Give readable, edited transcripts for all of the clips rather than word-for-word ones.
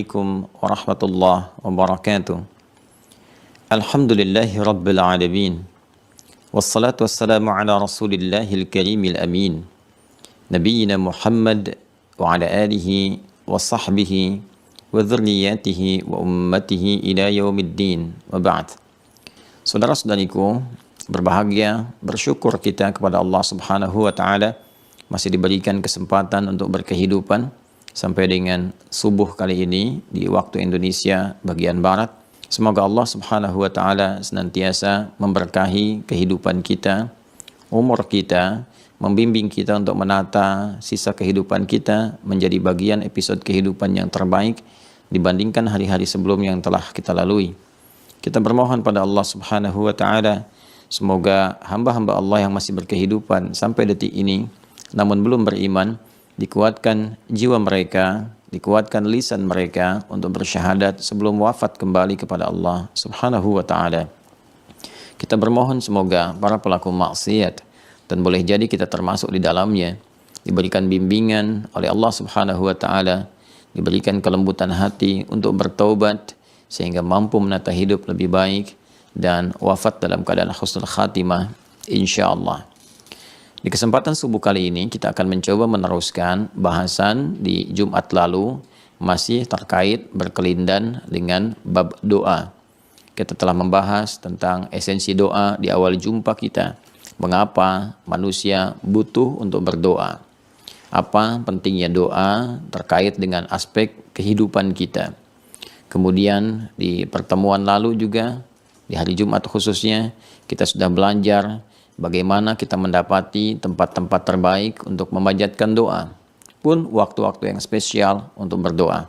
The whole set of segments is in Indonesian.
Assalamualaikum warahmatullahi wabarakatuh. Alhamdulillahi rabbil alamin. Wassalatu wassalamu ala rasulillahil karimil amin. Nabiyyina Muhammad wa ala alihi wa sahbihi wa dhurriyyatihi wa ummatihi ila yaumiddin wa ba'd. Saudara-saudariku, berbahagia, bersyukur kita kepada Allah Subhanahu wa taala masih diberikan kesempatan untuk berkehidupan sampai dengan subuh kali ini di waktu Indonesia bagian barat. Semoga Allah Subhanahu wa taala senantiasa memberkahi kehidupan kita, umur kita, membimbing kita untuk menata sisa kehidupan kita menjadi bagian episode kehidupan yang terbaik dibandingkan hari-hari sebelum yang telah kita lalui. Kita bermohon pada Allah Subhanahu wa taala, semoga hamba-hamba Allah yang masih berkehidupan sampai detik ini namun belum beriman, dikuatkan jiwa mereka, dikuatkan lisan mereka untuk bersyahadat sebelum wafat kembali kepada Allah Subhanahu wa taala. Kita bermohon semoga para pelaku maksiat, dan boleh jadi kita termasuk di dalamnya, diberikan bimbingan oleh Allah Subhanahu wa taala, diberikan kelembutan hati untuk bertaubat sehingga mampu menata hidup lebih baik dan wafat dalam keadaan husnul khatimah insyaallah. Di kesempatan subuh kali ini kita akan mencoba meneruskan bahasan di Jumat lalu masih terkait berkelindan dengan bab doa. Kita telah membahas tentang esensi doa di awal jumpa kita. Mengapa manusia butuh untuk berdoa? Apa pentingnya doa terkait dengan aspek kehidupan kita? Kemudian di pertemuan lalu juga, di hari Jumat khususnya, kita sudah belajar bagaimana kita mendapati tempat-tempat terbaik untuk memanjatkan doa, pun waktu-waktu yang spesial untuk berdoa.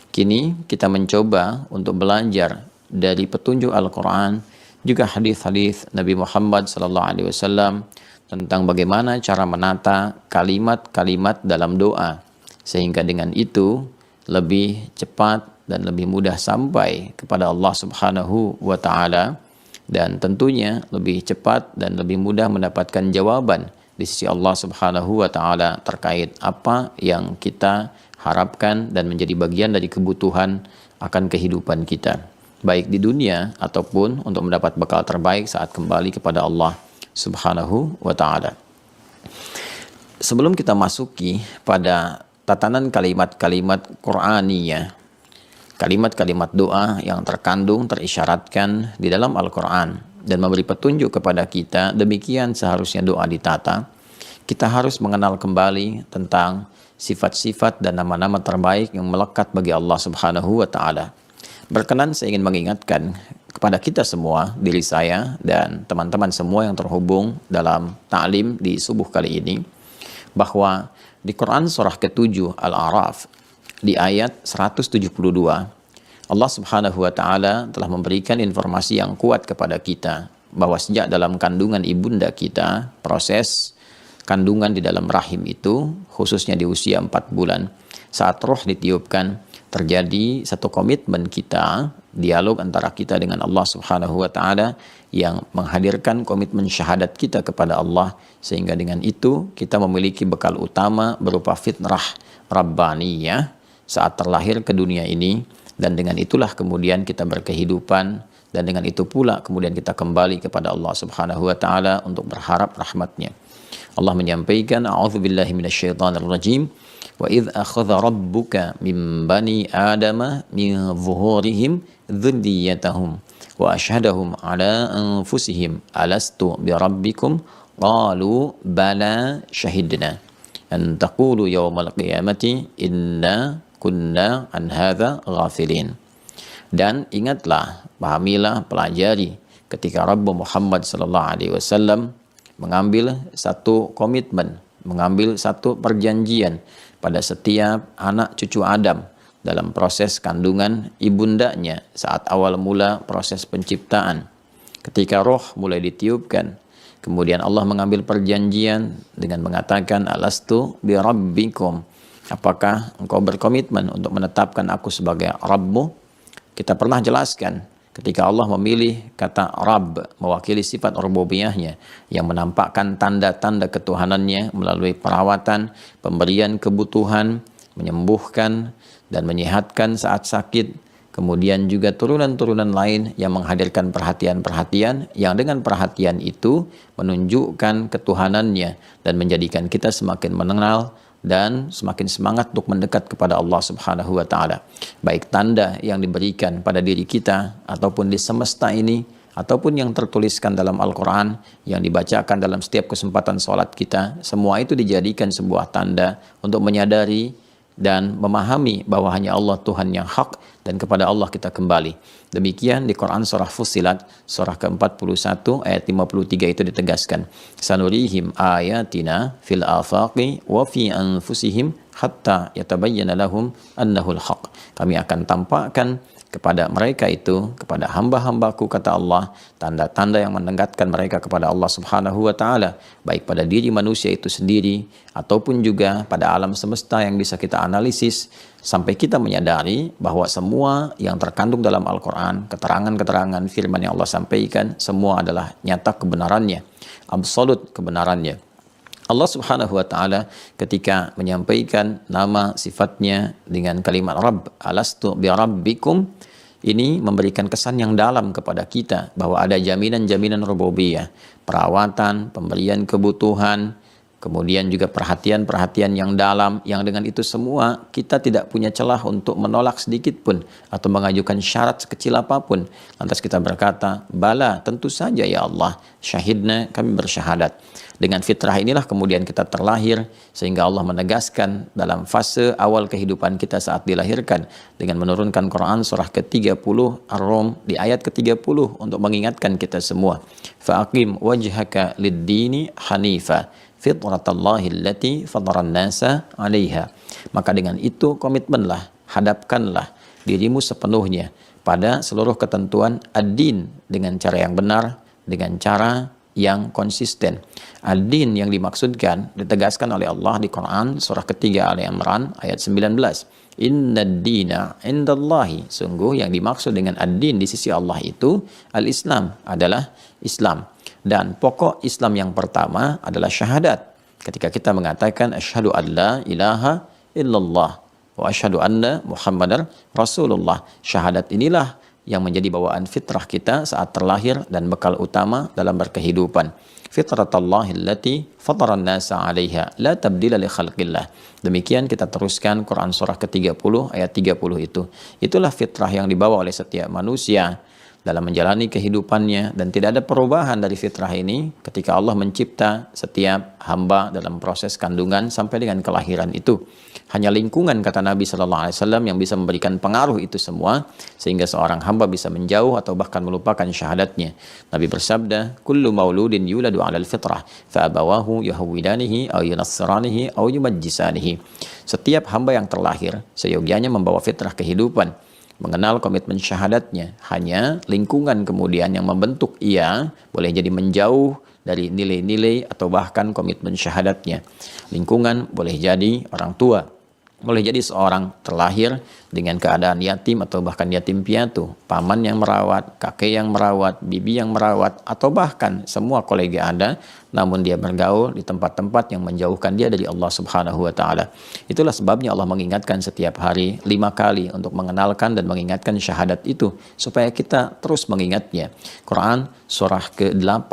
Kini kita mencoba untuk belajar dari petunjuk Al-Quran, juga hadis-hadis Nabi Muhammad SAW tentang bagaimana cara menata kalimat-kalimat dalam doa, sehingga dengan itu lebih cepat dan lebih mudah sampai kepada Allah Subhanahu wa taala, dan tentunya lebih cepat dan lebih mudah mendapatkan jawaban di sisi Allah Subhanahu wa taala terkait apa yang kita harapkan dan menjadi bagian dari kebutuhan akan kehidupan kita, baik di dunia ataupun untuk mendapat bekal terbaik saat kembali kepada Allah Subhanahu wa taala. Sebelum kita masuki pada tatanan kalimat-kalimat Qur'aniyah, kalimat-kalimat doa yang terkandung, terisyaratkan di dalam Al-Quran dan memberi petunjuk kepada kita demikian seharusnya doa ditata, kita harus mengenal kembali tentang sifat-sifat dan nama-nama terbaik yang melekat bagi Allah Subhanahu wa taala. Berkenan saya ingin mengingatkan kepada kita semua, diri saya dan teman-teman semua yang terhubung dalam ta'lim di subuh kali ini, bahwa di Quran surah ke-7 Al-A'raf di ayat 172, Allah Subhanahu wa taala telah memberikan informasi yang kuat kepada kita bahwa sejak dalam kandungan ibunda kita, proses kandungan di dalam rahim itu, khususnya di usia 4 bulan, saat roh ditiupkan, terjadi satu komitmen kita, dialog antara kita dengan Allah Subhanahu wa taala yang menghadirkan komitmen syahadat kita kepada Allah, sehingga dengan itu kita memiliki bekal utama berupa fitrah rabbaniyah saat terlahir ke dunia ini, dan dengan itulah kemudian kita berkehidupan, dan dengan itu pula kemudian kita kembali kepada Allah Subhanahu wa taala untuk berharap rahmatnya. Allah menyampaikan, a'udzubillahi minasyaitonirrajim, wa idz akhadha rabbuka min bani adama min zuhurihim dzurriyyatahum wa asyhadahum ala anfusihim alastu birabbikum qalu bala syahidna an taqulu yawmal qiyamati inna kunna an hadza ghafilin. Dan ingatlah, pahamilah, pelajari ketika Rabb Muhammad sallallahu alaihi wasallam mengambil satu komitmen, mengambil satu perjanjian pada setiap anak cucu Adam dalam proses kandungan ibundanya saat awal mula proses penciptaan. Ketika roh mulai ditiupkan, kemudian Allah mengambil perjanjian dengan mengatakan, alastu bi rabbikum, apakah engkau berkomitmen untuk menetapkan aku sebagai Rabbmu? Kita pernah jelaskan ketika Allah memilih kata Rabb mewakili sifat rububiyahnya yang menampakkan tanda-tanda ketuhanannya melalui perawatan, pemberian kebutuhan, menyembuhkan, dan menyehatkan saat sakit. Kemudian juga turunan-turunan lain yang menghadirkan perhatian-perhatian yang dengan perhatian itu menunjukkan ketuhanannya dan menjadikan kita semakin mengenal dan semakin semangat untuk mendekat kepada Allah Subhanahu wa taala. Baik tanda yang diberikan pada diri kita ataupun di semesta ini ataupun yang tertuliskan dalam Al-Quran yang dibacakan dalam setiap kesempatan sholat kita, semua itu dijadikan sebuah tanda untuk menyadari dan memahami bahwa hanya Allah Tuhan yang hak dan kepada Allah kita kembali. Demikian di Quran surah Fussilat surah ke-41 ayat 53 itu ditegaskan, sanurihim ayatina fil afaqi wa fi anfusihim hatta yatabayyana lahum annahul haq. Kami akan tampakkan kepada mereka itu, kepada hamba-hambaku kata Allah, tanda-tanda yang mendekatkan mereka kepada Allah Subhanahu wa taala, baik pada diri manusia itu sendiri ataupun juga pada alam semesta yang bisa kita analisis sampai kita menyadari bahwa semua yang terkandung dalam Al-Qur'an, keterangan-keterangan firman yang Allah sampaikan, semua adalah nyata kebenarannya, absolut kebenarannya. Allah Subhanahu wa taala ketika menyampaikan nama sifatnya dengan kalimat Rabb, alastu bi rabbikum, ini memberikan kesan yang dalam kepada kita bahwa ada jaminan-jaminan rububiyah, perawatan, pemberian kebutuhan, kemudian juga perhatian-perhatian yang dalam, yang dengan itu semua kita tidak punya celah untuk menolak sedikit pun atau mengajukan syarat sekecil apapun. Lantas kita berkata, bala, tentu saja ya Allah, syahidna, kami bersyahadat. Dengan fitrah inilah kemudian kita terlahir, sehingga Allah menegaskan dalam fase awal kehidupan kita saat dilahirkan dengan menurunkan Quran surah ke-30 Ar-Rum di ayat ke-30 untuk mengingatkan kita semua. Fa'aqim wajhaka lid-dini hanifa fitratallahi allati fataran nasa 'alaiha. Maka dengan itu komitmenlah, hadapkanlah dirimu sepenuhnya pada seluruh ketentuan ad-din dengan cara yang benar, dengan cara yang konsisten. Ad-din yang dimaksudkan ditegaskan oleh Allah di Quran surah ketiga Ali Imran ayat 19. Innad dina indallahi, sungguh yang dimaksud dengan ad-din di sisi Allah itu al-Islam, adalah Islam. Dan pokok Islam yang pertama adalah syahadat. Ketika kita mengatakan asyhadu an la ilaha illallah wa asyhadu anna Muhammadar Rasulullah, syahadat inilah yang menjadi bawaan fitrah kita saat terlahir dan bekal utama dalam berkehidupan. Fitratallahi allati fataran nasa 'alaiha la tabdila li khalqillah. Demikian kita teruskan Quran surah ke-30 ayat 30 itu. Itulah fitrah yang dibawa oleh setiap manusia dalam menjalani kehidupannya, dan tidak ada perubahan dari fitrah ini ketika Allah mencipta setiap hamba dalam proses kandungan sampai dengan kelahiran itu. Hanya lingkungan, kata Nabi SAW, yang bisa memberikan pengaruh itu semua sehingga seorang hamba bisa menjauh atau bahkan melupakan syahadatnya. Nabi bersabda, kullu mauludin yuladu 'alal fitrah fa abawahu yuhawwidanihi aw yunassiranihi aw yumajjisanihi. Setiap hamba yang terlahir seyogianya membawa fitrah kehidupan, mengenal komitmen syahadatnya. Hanya lingkungan kemudian yang membentuk ia boleh jadi menjauh dari nilai-nilai atau bahkan komitmen syahadatnya. Lingkungan boleh jadi orang tua, boleh jadi seorang terlahir dengan keadaan yatim atau bahkan yatim piatu, paman yang merawat, kakek yang merawat, bibi yang merawat, atau bahkan semua kolega Anda, namun dia bergaul di tempat-tempat yang menjauhkan dia dari Allah Subhanahu wa taala. Itulah sebabnya Allah mengingatkan setiap hari 5 kali untuk mengenalkan dan mengingatkan syahadat itu supaya kita terus mengingatnya. Quran surah ke-8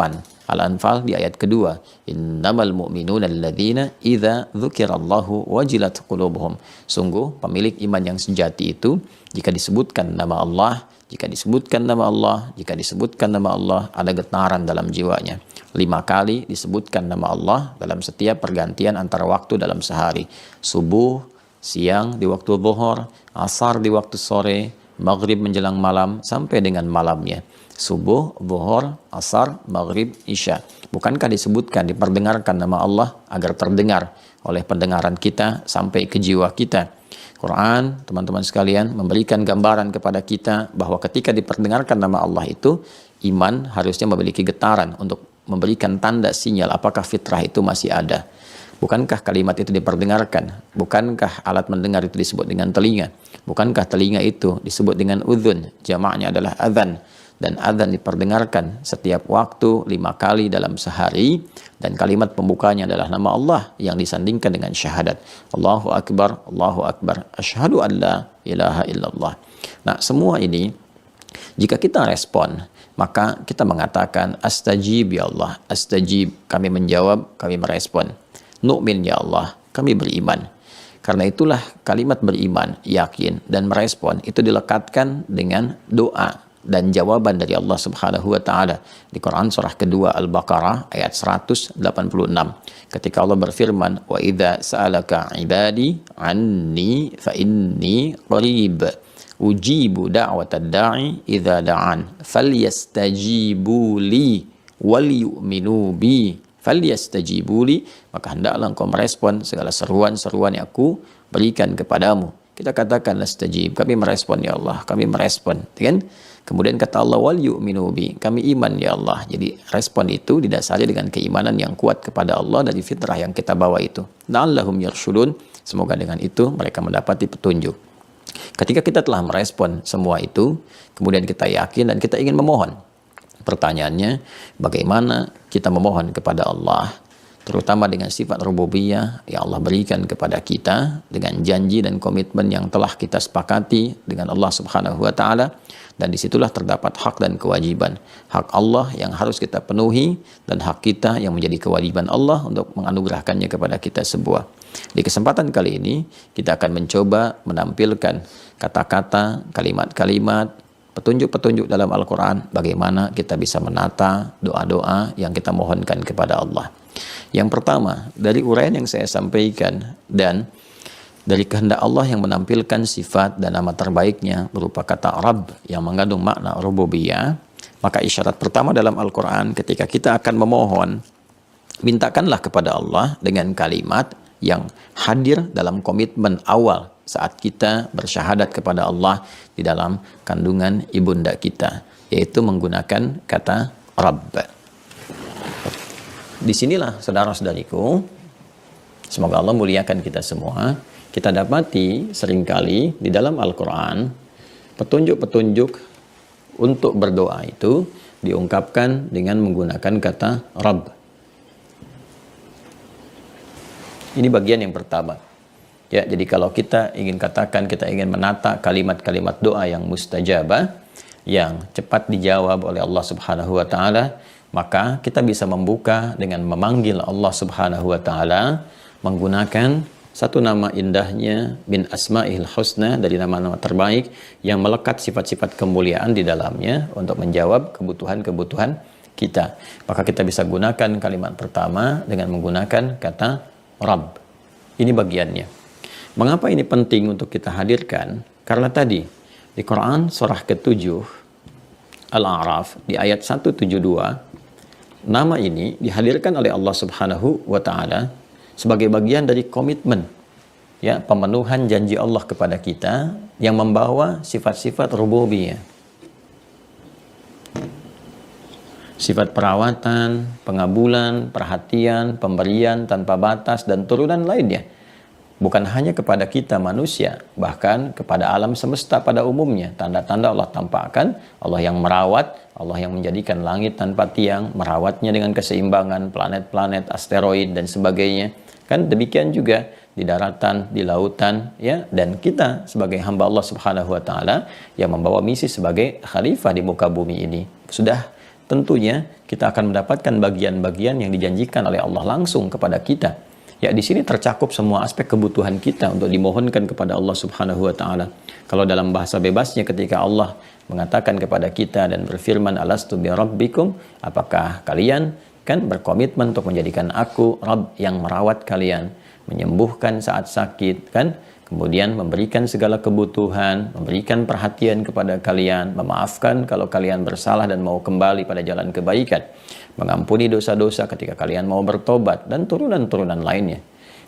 Al-Anfal di ayat kedua, innamal mu'minuna alladzina idza dzukirallahu wajilat qulubuhum. Sungguh pemilik iman yang sejati itu jika disebutkan nama Allah, jika disebutkan nama Allah, jika disebutkan nama Allah, ada getaran dalam jiwanya. 5 kali disebutkan nama Allah dalam setiap pergantian antara waktu dalam sehari. Subuh, siang di waktu zuhur, asar di waktu sore, maghrib menjelang malam sampai dengan malamnya. Subuh, zuhur, asar, maghrib, isya. Bukankah disebutkan, diperdengarkan nama Allah agar terdengar oleh pendengaran kita sampai ke jiwa kita? Quran, teman-teman sekalian, memberikan gambaran kepada kita bahwa ketika diperdengarkan nama Allah itu, iman harusnya memiliki getaran untuk memberikan tanda sinyal apakah fitrah itu masih ada. Bukankah kalimat itu diperdengarkan? Bukankah alat mendengar itu disebut dengan telinga? Bukankah telinga itu disebut dengan udhun? Jamaknya adalah adhan. dan adzan diperdengarkan setiap waktu 5 kali dalam sehari, dan kalimat pembukanya adalah nama Allah yang disandingkan dengan syahadat. Allahu Akbar, asyhadu an la ilaha illallah. Nah, semua ini jika kita respon, maka kita mengatakan astajib ya Allah, astajib, kami menjawab, kami merespon. Nu'min ya Allah, kami beriman. Karena itulah kalimat beriman, yakin, dan merespon itu dilekatkan dengan doa dan jawaban dari Allah Subhanahu wa taala di Quran surah kedua Al-Baqarah ayat 186. Ketika Allah berfirman, "Wa idza sa'alaka 'ibadi 'anni fa inni qarib ujibu da'watad da'i idza da'an falyastajibu li wal yu'minu bi falyastajibu li." Maka hendaklah engkau merespon segala seruan-seruan yang aku berikan kepadamu. Kita katakan nastajib, kami merespon ya Allah, kami merespon, kan? Kemudian kata Allah, wal yu'minu bi, kami iman ya Allah. Jadi respon itu didasari dengan keimanan yang kuat kepada Allah dari fitrah yang kita bawa itu. La'allahum yarshudun, semoga dengan itu mereka mendapati petunjuk. Ketika kita telah merespon semua itu, kemudian kita yakin dan kita ingin memohon. Pertanyaannya, bagaimana kita memohon kepada Allah, terutama dengan sifat rububiyah yang Allah berikan kepada kita dengan janji dan komitmen yang telah kita sepakati dengan Allah Subhanahu wa taala, dan disitulah terdapat hak dan kewajiban. Hak Allah yang harus kita penuhi dan hak kita yang menjadi kewajiban Allah untuk menganugerahkannya kepada kita sebuah. Di kesempatan kali ini kita akan mencoba menampilkan kata-kata, kalimat-kalimat, petunjuk-petunjuk dalam Al-Quran bagaimana kita bisa menata doa-doa yang kita mohonkan kepada Allah. Yang pertama, dari uraian yang saya sampaikan dan dari kehendak Allah yang menampilkan sifat dan nama terbaiknya berupa kata Rabb yang mengandung makna rububiyah, maka isyarat pertama dalam Al-Quran ketika kita akan memohon, mintakanlah kepada Allah dengan kalimat yang hadir dalam komitmen awal saat kita bersyahadat kepada Allah di dalam kandungan ibunda kita, yaitu menggunakan kata Rabb. Disinilah saudara-saudariku, semoga Allah muliakan kita semua, kita dapati seringkali di dalam Al-Quran petunjuk-petunjuk untuk berdoa itu diungkapkan dengan menggunakan kata Rabb. Ini bagian yang pertama. Ya, jadi kalau kita ingin katakan, kita ingin menata kalimat-kalimat doa yang mustajabah, yang cepat dijawab oleh Allah Subhanahu wa taala, maka kita bisa membuka dengan memanggil Allah Subhanahu wa taala menggunakan satu nama indahnya min asma'il husna, dari nama-nama terbaik yang melekat sifat-sifat kemuliaan di dalamnya untuk menjawab kebutuhan-kebutuhan kita. Maka kita bisa gunakan kalimat pertama dengan menggunakan kata Rabb. Ini bagiannya. Mengapa ini penting untuk kita hadirkan? Karena tadi di Quran surah ke-7 Al-A'raf di ayat 172, nama ini dihadirkan oleh Allah Subhanahu wa taala sebagai bagian dari komitmen, ya, pemenuhan janji Allah kepada kita yang membawa sifat-sifat rububiyah. Sifat perawatan, pengabulan, perhatian, pemberian tanpa batas dan turunan lainnya. Bukan hanya kepada kita manusia, bahkan kepada alam semesta pada umumnya. Tanda-tanda Allah tampakkan, Allah yang merawat, Allah yang menjadikan langit tanpa tiang, merawatnya dengan keseimbangan, planet-planet, asteroid, dan sebagainya. Kan demikian juga di daratan, di lautan, ya. Dan kita sebagai hamba Allah Subhanahu wa taala yang membawa misi sebagai khalifah di muka bumi ini, sudah tentunya kita akan mendapatkan bagian-bagian yang dijanjikan oleh Allah langsung kepada kita. Ya, di sini tercakup semua aspek kebutuhan kita untuk dimohonkan kepada Allah Subhanahu wa taala. Kalau dalam bahasa bebasnya ketika Allah mengatakan kepada kita dan berfirman, alastu bi rabbikum, apakah kalian kan berkomitmen untuk menjadikan aku Rabb yang merawat kalian, menyembuhkan saat sakit, kan? Kemudian memberikan segala kebutuhan, memberikan perhatian kepada kalian, memaafkan kalau kalian bersalah dan mau kembali pada jalan kebaikan, mengampuni dosa-dosa ketika kalian mau bertobat, dan turunan-turunan lainnya.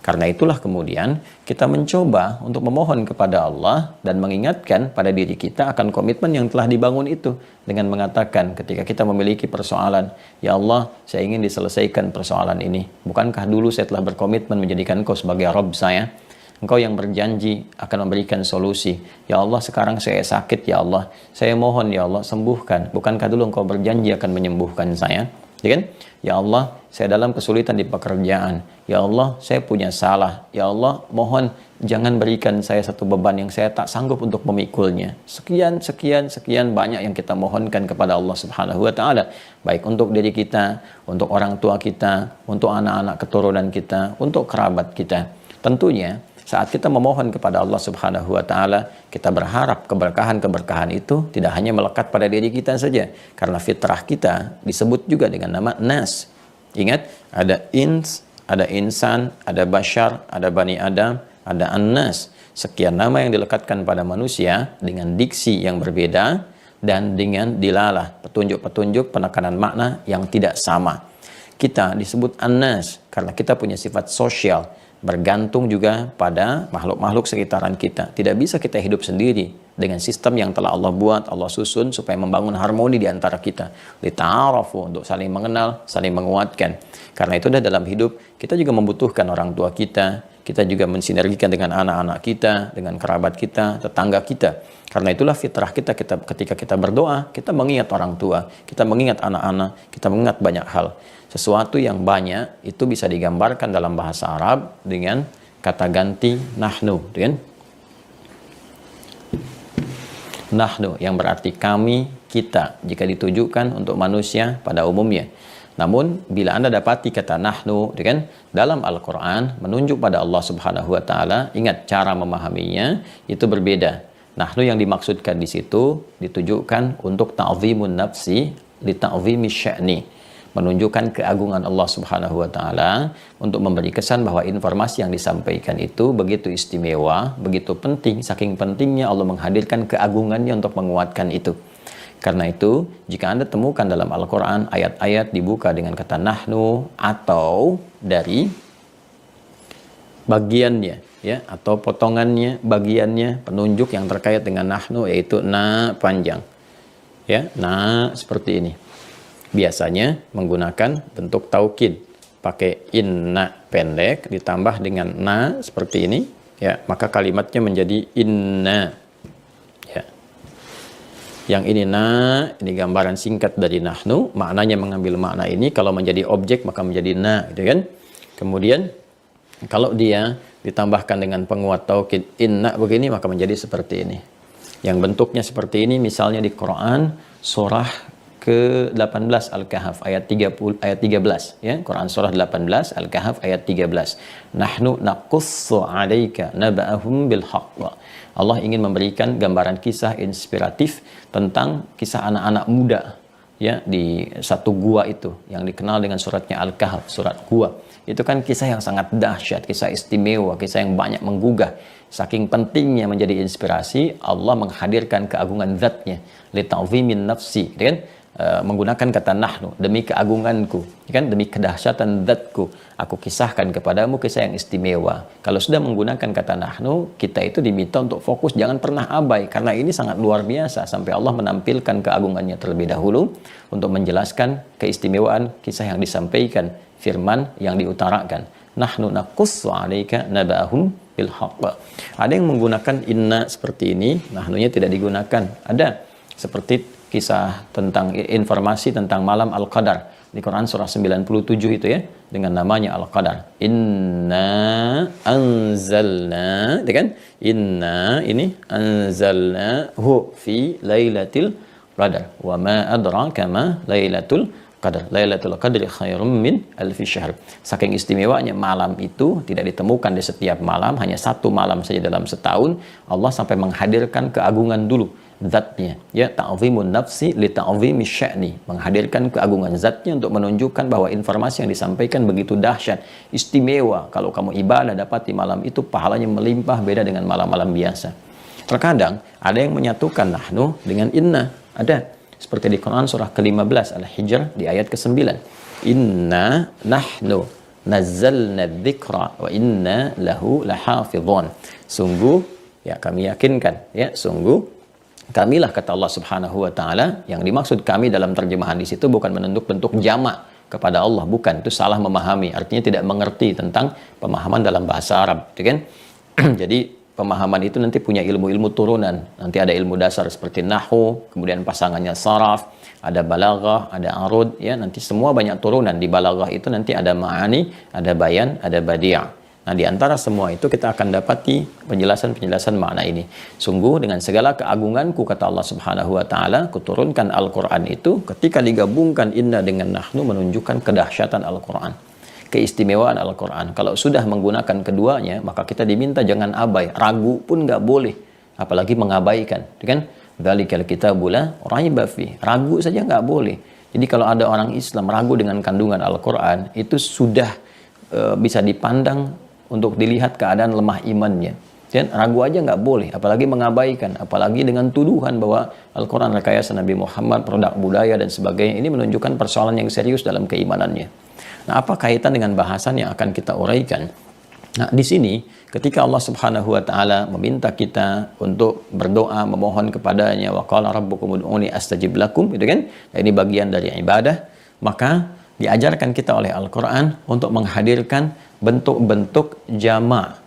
Karena itulah kemudian kita mencoba untuk memohon kepada Allah dan mengingatkan pada diri kita akan komitmen yang telah dibangun itu dengan mengatakan ketika kita memiliki persoalan, ya Allah, saya ingin diselesaikan persoalan ini. Bukankah dulu saya telah berkomitmen menjadikan Kau sebagai Rabb saya? Engkau yang berjanji akan memberikan solusi. Ya Allah, sekarang saya sakit, ya Allah. Saya mohon, ya Allah, sembuhkan. Bukankah dulu Engkau berjanji akan menyembuhkan saya? Ya kan? Ya Allah, saya dalam kesulitan di pekerjaan. Ya Allah, saya punya salah. Ya Allah, mohon jangan berikan saya satu beban yang saya tak sanggup untuk memikulnya. Sekian banyak yang kita mohonkan kepada Allah Subhanahu wa taala, baik untuk diri kita, untuk orang tua kita, untuk anak-anak keturunan kita, untuk kerabat kita. Tentunya saat kita memohon kepada Allah Subhanahu wa taala, kita berharap keberkahan-keberkahan itu tidak hanya melekat pada diri kita saja, karena fitrah kita disebut juga dengan nama Nas. Ingat, ada ins, ada insan, ada bashar, ada bani Adam, ada An-Nas. Sekian nama yang dilekatkan pada manusia dengan diksi yang berbeda dan dengan dilalah, petunjuk-petunjuk penekanan makna yang tidak sama. Kita disebut An-Nas karena kita punya sifat sosial, bergantung juga pada makhluk-makhluk sekitaran kita. Tidak bisa kita hidup sendiri dengan sistem yang telah Allah buat, Allah susun supaya membangun harmoni di antara kita. Lita'arafu, untuk saling mengenal, saling menguatkan. Karena itu dalam hidup kita juga membutuhkan orang tua kita juga mensinergikan dengan anak-anak kita, dengan kerabat kita, tetangga kita. Karena itulah fitrah kita ketika kita berdoa, kita mengingat orang tua, kita mengingat anak-anak, kita mengingat banyak hal. Sesuatu yang banyak itu bisa digambarkan dalam bahasa Arab dengan kata ganti nahnu, kan? Nahnu yang berarti kami, kita, jika ditujukan untuk manusia pada umumnya. Namun bila Anda dapati kata nahnu, kan, dalam Al-Quran menunjuk pada Allah Subhanahu wa taala, ingat cara memahaminya itu berbeda. Nahnu yang dimaksudkan di situ ditujukan untuk ta'zimun nafsi li ta'zimi sya'ni, menunjukkan keagungan Allah Subhanahu wa taala, untuk memberi kesan bahwa informasi yang disampaikan itu begitu istimewa, begitu penting, saking pentingnya Allah menghadirkan keagungannya untuk menguatkan itu. Karena itu, jika Anda temukan dalam Al-Quran ayat-ayat dibuka dengan kata nahnu atau dari bagiannya, ya, atau potongannya, bagiannya, penunjuk yang terkait dengan nahnu, yaitu na panjang, ya, na seperti ini. Biasanya menggunakan bentuk taukid, pakai inna pendek ditambah dengan na seperti ini, ya, maka kalimatnya menjadi inna. Yang ini na, ini gambaran singkat dari nahnu, maknanya mengambil makna ini, kalau menjadi objek maka menjadi na, gitu kan. Kemudian kalau dia ditambahkan dengan penguat taukid inna begini, maka menjadi seperti ini. Yang bentuknya seperti ini misalnya di Quran surah ke-18 Al-Kahf ayat 13, ya. Quran surah 18 Al-Kahf ayat 13. Nahnu naqussu 'alaika naba'ahum bil haqq. Allah ingin memberikan gambaran kisah inspiratif tentang kisah anak-anak muda, ya, di satu gua itu yang dikenal dengan suratnya Al-Kahf, surat gua. Itu kan kisah yang sangat dahsyat, kisah istimewa, kisah yang banyak menggugah. Saking pentingnya menjadi inspirasi, Allah menghadirkan keagungan zatnya, li ta'zimin nafsi, kan? Menggunakan kata nahnu, demi keagunganku, kan, demi kedahsyatan zatku, aku kisahkan kepadamu kisah yang istimewa. Kalau sudah menggunakan kata nahnu, kita itu diminta untuk fokus, jangan pernah abai, karena ini sangat luar biasa, sampai Allah menampilkan keagungannya terlebih dahulu untuk menjelaskan keistimewaan kisah yang disampaikan, firman yang diutarakan. Nahnu naqussu 'alaika naba'ahum bil haqq. Ada yang menggunakan inna seperti ini, nahnunya tidak digunakan. Ada seperti kisah tentang informasi tentang malam Al-Qadar di Quran surah 97 itu, ya, dengan namanya Al-Qadar. Inna anzalna, itu kan? Inna ini anzalnahu fi lailatul qadar. Wa ma adraka ma lailatul qadar. Lailatul qadri khairum min alfi syahr. Saking istimewanya malam itu tidak ditemukan di setiap malam, hanya satu malam saja dalam setahun. Allah sampai menghadirkan keagungan dulu zatnya, ya, ta'zimun nafsi li ta'zimi sya'ni, menghadirkan keagungan zatnya untuk menunjukkan bahwa informasi yang disampaikan begitu dahsyat, istimewa. Kalau kamu ibadah dapat di malam itu, pahalanya melimpah, beda dengan malam-malam biasa. Terkadang ada yang menyatukan nahnu dengan inna, ada seperti di Quran surah ke-15 Al-Hijr di ayat ke-9. Inna nahnu nazzalna dzikra wa inna lahu lahafidhun. Sungguh, ya, kami yakinkan, ya, sungguh kamilah, kata Allah Subhanahu wa taala. Yang dimaksud kami dalam terjemahan di situ bukan bentuk jamak kepada Allah, bukan, itu salah memahami, artinya tidak mengerti tentang pemahaman dalam bahasa Arab, gitu kan. Jadi pemahaman itu nanti punya ilmu-ilmu turunan. Nanti ada ilmu dasar seperti nahwu, kemudian pasangannya saraf, ada balaghah, ada arud, ya nanti semua banyak turunan. Di balaghah itu nanti ada ma'ani, ada bayan, ada badi'. Nah, di antara semua itu kita akan dapati penjelasan-penjelasan makna ini. Sungguh dengan segala keagunganku, kata Allah Subhanahu wa taala, kuturunkan Al-Qur'an itu ketika digabungkan inna dengan nahnu menunjukkan kedahsyatan Al-Qur'an, keistimewaan Al-Quran. Kalau sudah menggunakan keduanya, maka kita diminta jangan abai, ragu pun nggak boleh, apalagi mengabaikan, kan? Dzalikal kitabu la raiba fi, ragu saja nggak boleh. Jadi kalau ada orang Islam ragu dengan kandungan Al-Quran, itu sudah bisa dipandang untuk dilihat keadaan lemah imannya. Dan ragu aja nggak boleh, apalagi mengabaikan, apalagi dengan tuduhan bahwa Al-Quran rekayasa Nabi Muhammad, produk budaya dan sebagainya. Ini menunjukkan persoalan yang serius dalam keimanannya. Nah, apa kaitan dengan bahasan yang akan kita uraikan? Nah, di sini ketika Allah Subhanahu wa taala meminta kita untuk berdoa, memohon kepadanya, wa qala rabbukum ud'uni astajib lakum, gitu kan? Nah, ini bagian dari ibadah, maka diajarkan kita oleh Al-Qur'an untuk menghadirkan bentuk-bentuk jama'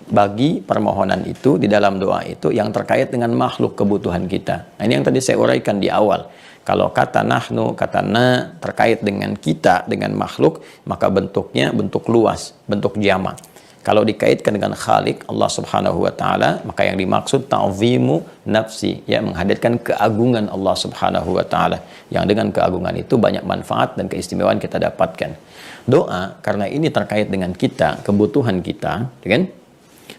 bagi permohonan itu di dalam doa itu yang terkait dengan makhluk kebutuhan kita. Nah, ini yang tadi saya uraikan di awal. Kalau kata nahnu, kata na terkait dengan kita, dengan makhluk, maka bentuknya bentuk luas, bentuk jama'. Kalau dikaitkan dengan Khalik, Allah Subhanahu wa taala, maka yang dimaksud ta'zimu nafsi, ya, menghadirkan keagungan Allah Subhanahu wa taala. Yang dengan keagungan itu banyak manfaat dan keistimewaan kita dapatkan. Doa karena ini terkait dengan kita, kebutuhan kita, kan?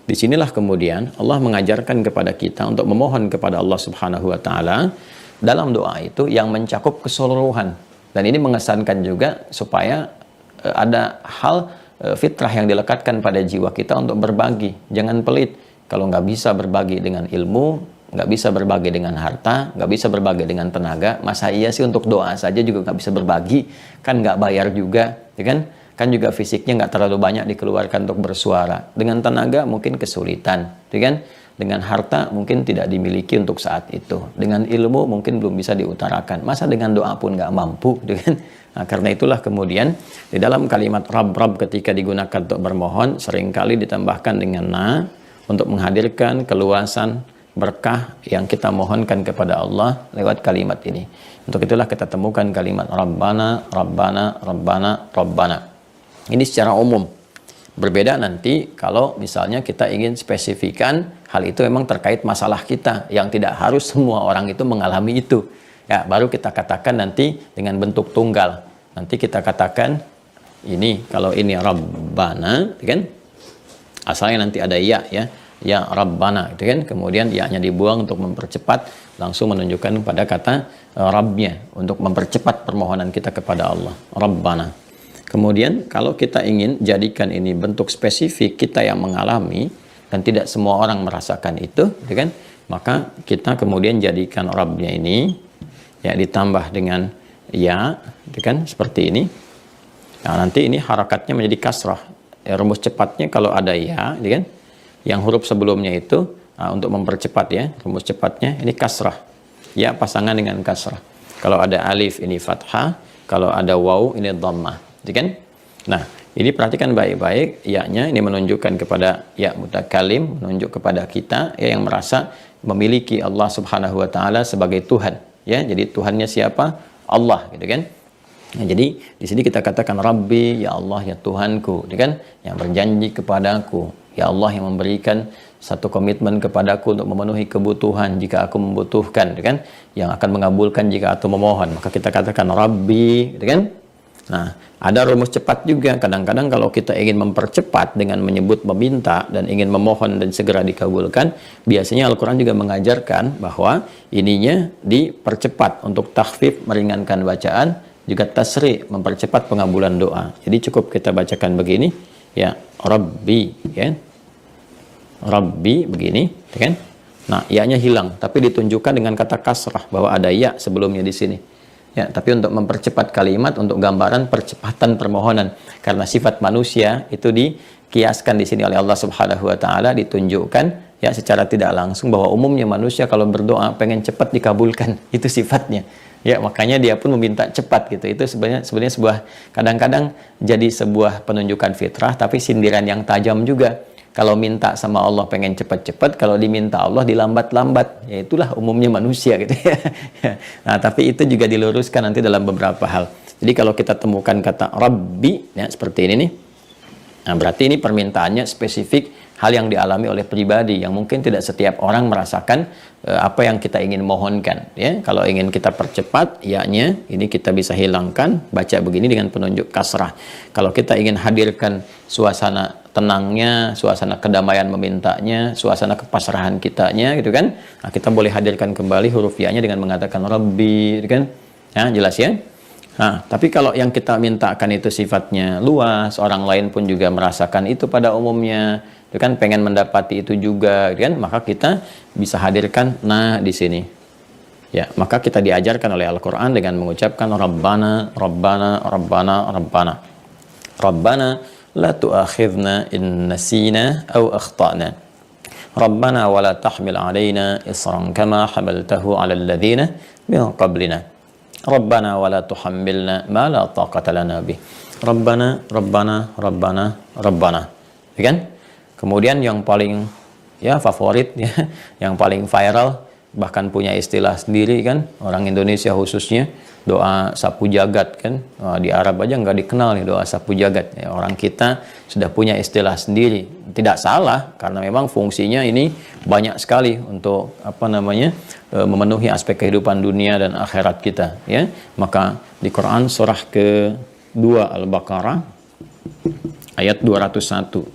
Disinilah kemudian Allah mengajarkan kepada kita untuk memohon kepada Allah Subhanahu wa taala dalam doa itu yang mencakup keseluruhan. Dan ini mengesankan juga supaya ada hal fitrah yang dilekatkan pada jiwa kita untuk berbagi. Jangan pelit. Kalau nggak bisa berbagi dengan ilmu, nggak bisa berbagi dengan harta, nggak bisa berbagi dengan tenaga, masa iya sih untuk doa saja juga nggak bisa berbagi? Kan nggak bayar juga, ya kan? Kan juga fisiknya nggak terlalu banyak dikeluarkan untuk bersuara. Dengan tenaga mungkin kesulitan, ya kan? Dengan harta mungkin tidak dimiliki untuk saat itu. Dengan ilmu mungkin belum bisa diutarakan. Masa dengan doa pun nggak mampu, ya kan? Nah, karena itulah kemudian di dalam kalimat Rabb ketika digunakan untuk bermohon seringkali ditambahkan dengan na untuk menghadirkan keluasan berkah yang kita mohonkan kepada Allah lewat kalimat ini. Untuk itulah kita temukan kalimat Rabbana, Rabbana, Rabbana, Rabbana. Ini secara umum. Berbeda nanti kalau misalnya kita ingin spesifikan hal itu memang terkait masalah kita yang tidak harus semua orang itu mengalami itu. Ya, baru kita katakan nanti dengan bentuk tunggal. Nanti kita katakan ini, kalau ini Rabbana, kan? Asalnya nanti ada ya, ya Rabbana, gitu kan? Kemudian ya-nya dibuang untuk mempercepat, langsung menunjukkan pada kata Rabbnya untuk mempercepat permohonan kita kepada Allah. Rabbana. Kemudian kalau kita ingin jadikan ini bentuk spesifik kita yang mengalami dan tidak semua orang merasakan itu, gitu kan? Maka kita kemudian jadikan Rabbnya ini ya ditambah dengan ya, gitu kan, seperti ini. Nah, nanti ini harakatnya menjadi kasrah. Ya, rumus cepatnya kalau ada ya, gitu kan, yang huruf sebelumnya itu untuk mempercepat ya, rumus cepatnya ini kasrah. Ya pasangan dengan kasrah. Kalau ada alif ini fathah, kalau ada waw ini dhammah, gitu kan. Nah, ini perhatikan baik-baik, ya-nya ini menunjukkan kepada ya mutakalim, menunjuk kepada kita ya, yang merasa memiliki Allah Subhanahu wa taala sebagai Tuhan. Ya, jadi Tuhannya siapa? Allah, gitu kan? Nah, jadi di sini kita katakan Rabbi, ya Allah, ya Tuhanku, gitu kan? Yang berjanji kepadaku, ya Allah yang memberikan satu komitmen kepadaku untuk memenuhi kebutuhan jika aku membutuhkan, gitu kan? Yang akan mengabulkan jika aku memohon. Maka kita katakan Rabbi, gitu kan? Nah, ada rumus cepat juga. Kadang-kadang kalau kita ingin mempercepat dengan menyebut meminta dan ingin memohon dan segera dikabulkan, biasanya Al-Quran juga mengajarkan bahwa ininya dipercepat untuk takhfif, meringankan bacaan, juga tasri, mempercepat pengabulan doa. Jadi cukup kita bacakan begini, ya Rabbi, ya Rabbi begini, kan? Nah, ya-nya hilang, tapi ditunjukkan dengan kata kasrah bahwa ada ya sebelumnya di sini. Ya, tapi untuk mempercepat kalimat, untuk gambaran percepatan permohonan. Karena sifat manusia itu dikiaskan di sini oleh Allah Subhanahu wa taala, ditunjukkan ya secara tidak langsung bahwa umumnya manusia kalau berdoa pengen cepat dikabulkan. Itu sifatnya. Ya, makanya dia pun meminta cepat gitu. Itu sebenarnya sebuah kadang-kadang jadi sebuah penunjukan fitrah tapi sindiran yang tajam juga. Kalau minta sama Allah pengen cepat-cepat, kalau diminta Allah dilambat-lambat. Ya itulah umumnya manusia gitu ya. Nah, tapi itu juga diluruskan nanti dalam beberapa hal. Jadi kalau kita temukan kata Rabbi, ya seperti ini nih. Nah, berarti ini permintaannya spesifik hal yang dialami oleh pribadi yang mungkin tidak setiap orang merasakan apa yang kita ingin mohonkan. Ya, kalau ingin kita percepat, ya-nya ini kita bisa hilangkan, baca begini dengan penunjuk kasrah. Kalau kita ingin hadirkan suasana tenangnya, suasana kedamaian memintanya, suasana kepasrahan kitanya, gitu kan? Nah, kita boleh hadirkan kembali huruf ya-nya dengan mengatakan Rabbi, gitu kan? Ya, jelas ya? Nah, tapi kalau yang kita mintakan itu sifatnya luas, orang lain pun juga merasakan itu pada umumnya, itu kan pengen mendapati itu juga, kan? Maka kita bisa hadirkan nah di sini. Ya, maka kita diajarkan oleh Al-Qur'an dengan mengucapkan Rabbana, Rabbana, Rabbana, Rabbana. Rabbana la tu'akhidna in nasina aw akhtana. Rabbana wa la tahmil 'alaina isran kama hamaltahu 'alal ladzina min qablina. Rabbana wa la tuhammilna ma la taqata lana bih. Rabbana, Rabbana, Rabbana, Rabbana. Ya kan? Kemudian yang paling ya favorit ya, yang paling viral bahkan punya istilah sendiri kan, orang Indonesia khususnya, doa sapu jagat kan. Nah, di Arab aja nggak dikenal nih doa sapu jagat. Ya, orang kita sudah punya istilah sendiri. Tidak salah karena memang fungsinya ini banyak sekali untuk apa namanya memenuhi aspek kehidupan dunia dan akhirat kita. Ya, maka di Quran surah ke-2 Al-Baqarah ayat 201.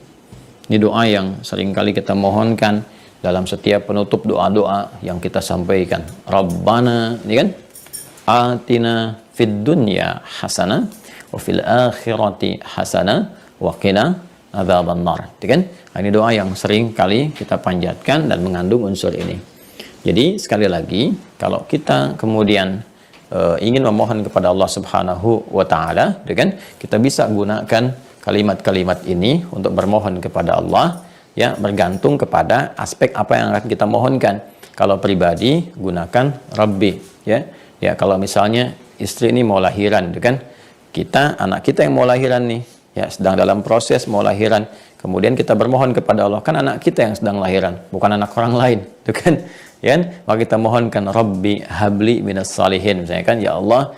Ini doa yang seringkali kita mohonkan dalam setiap penutup doa-doa yang kita sampaikan. Rabbana, ini kan? Atina fid dunya hasanah wa fil akhirati hasanah wa qina adzabannar. Itu kan? Ini doa yang sering kali kita panjatkan dan mengandung unsur ini. Jadi sekali lagi, kalau kita kemudian ingin memohon kepada Allah Subhanahu wa taala, kan? Kita bisa gunakan kalimat-kalimat ini untuk bermohon kepada Allah, ya, bergantung kepada aspek apa yang akan kita mohonkan. Kalau pribadi gunakan Rabbi, ya. Ya, kalau misalnya istri ini mau lahiran, kan? Anak kita yang mau lahiran nih, ya, sedang dalam proses mau lahiran. Kemudian kita bermohon kepada Allah, kan anak kita yang sedang lahiran, bukan anak orang lain, kan? Ya, maka kita mohonkan Rabbi habli minas salihin, misalnya kan, ya Allah,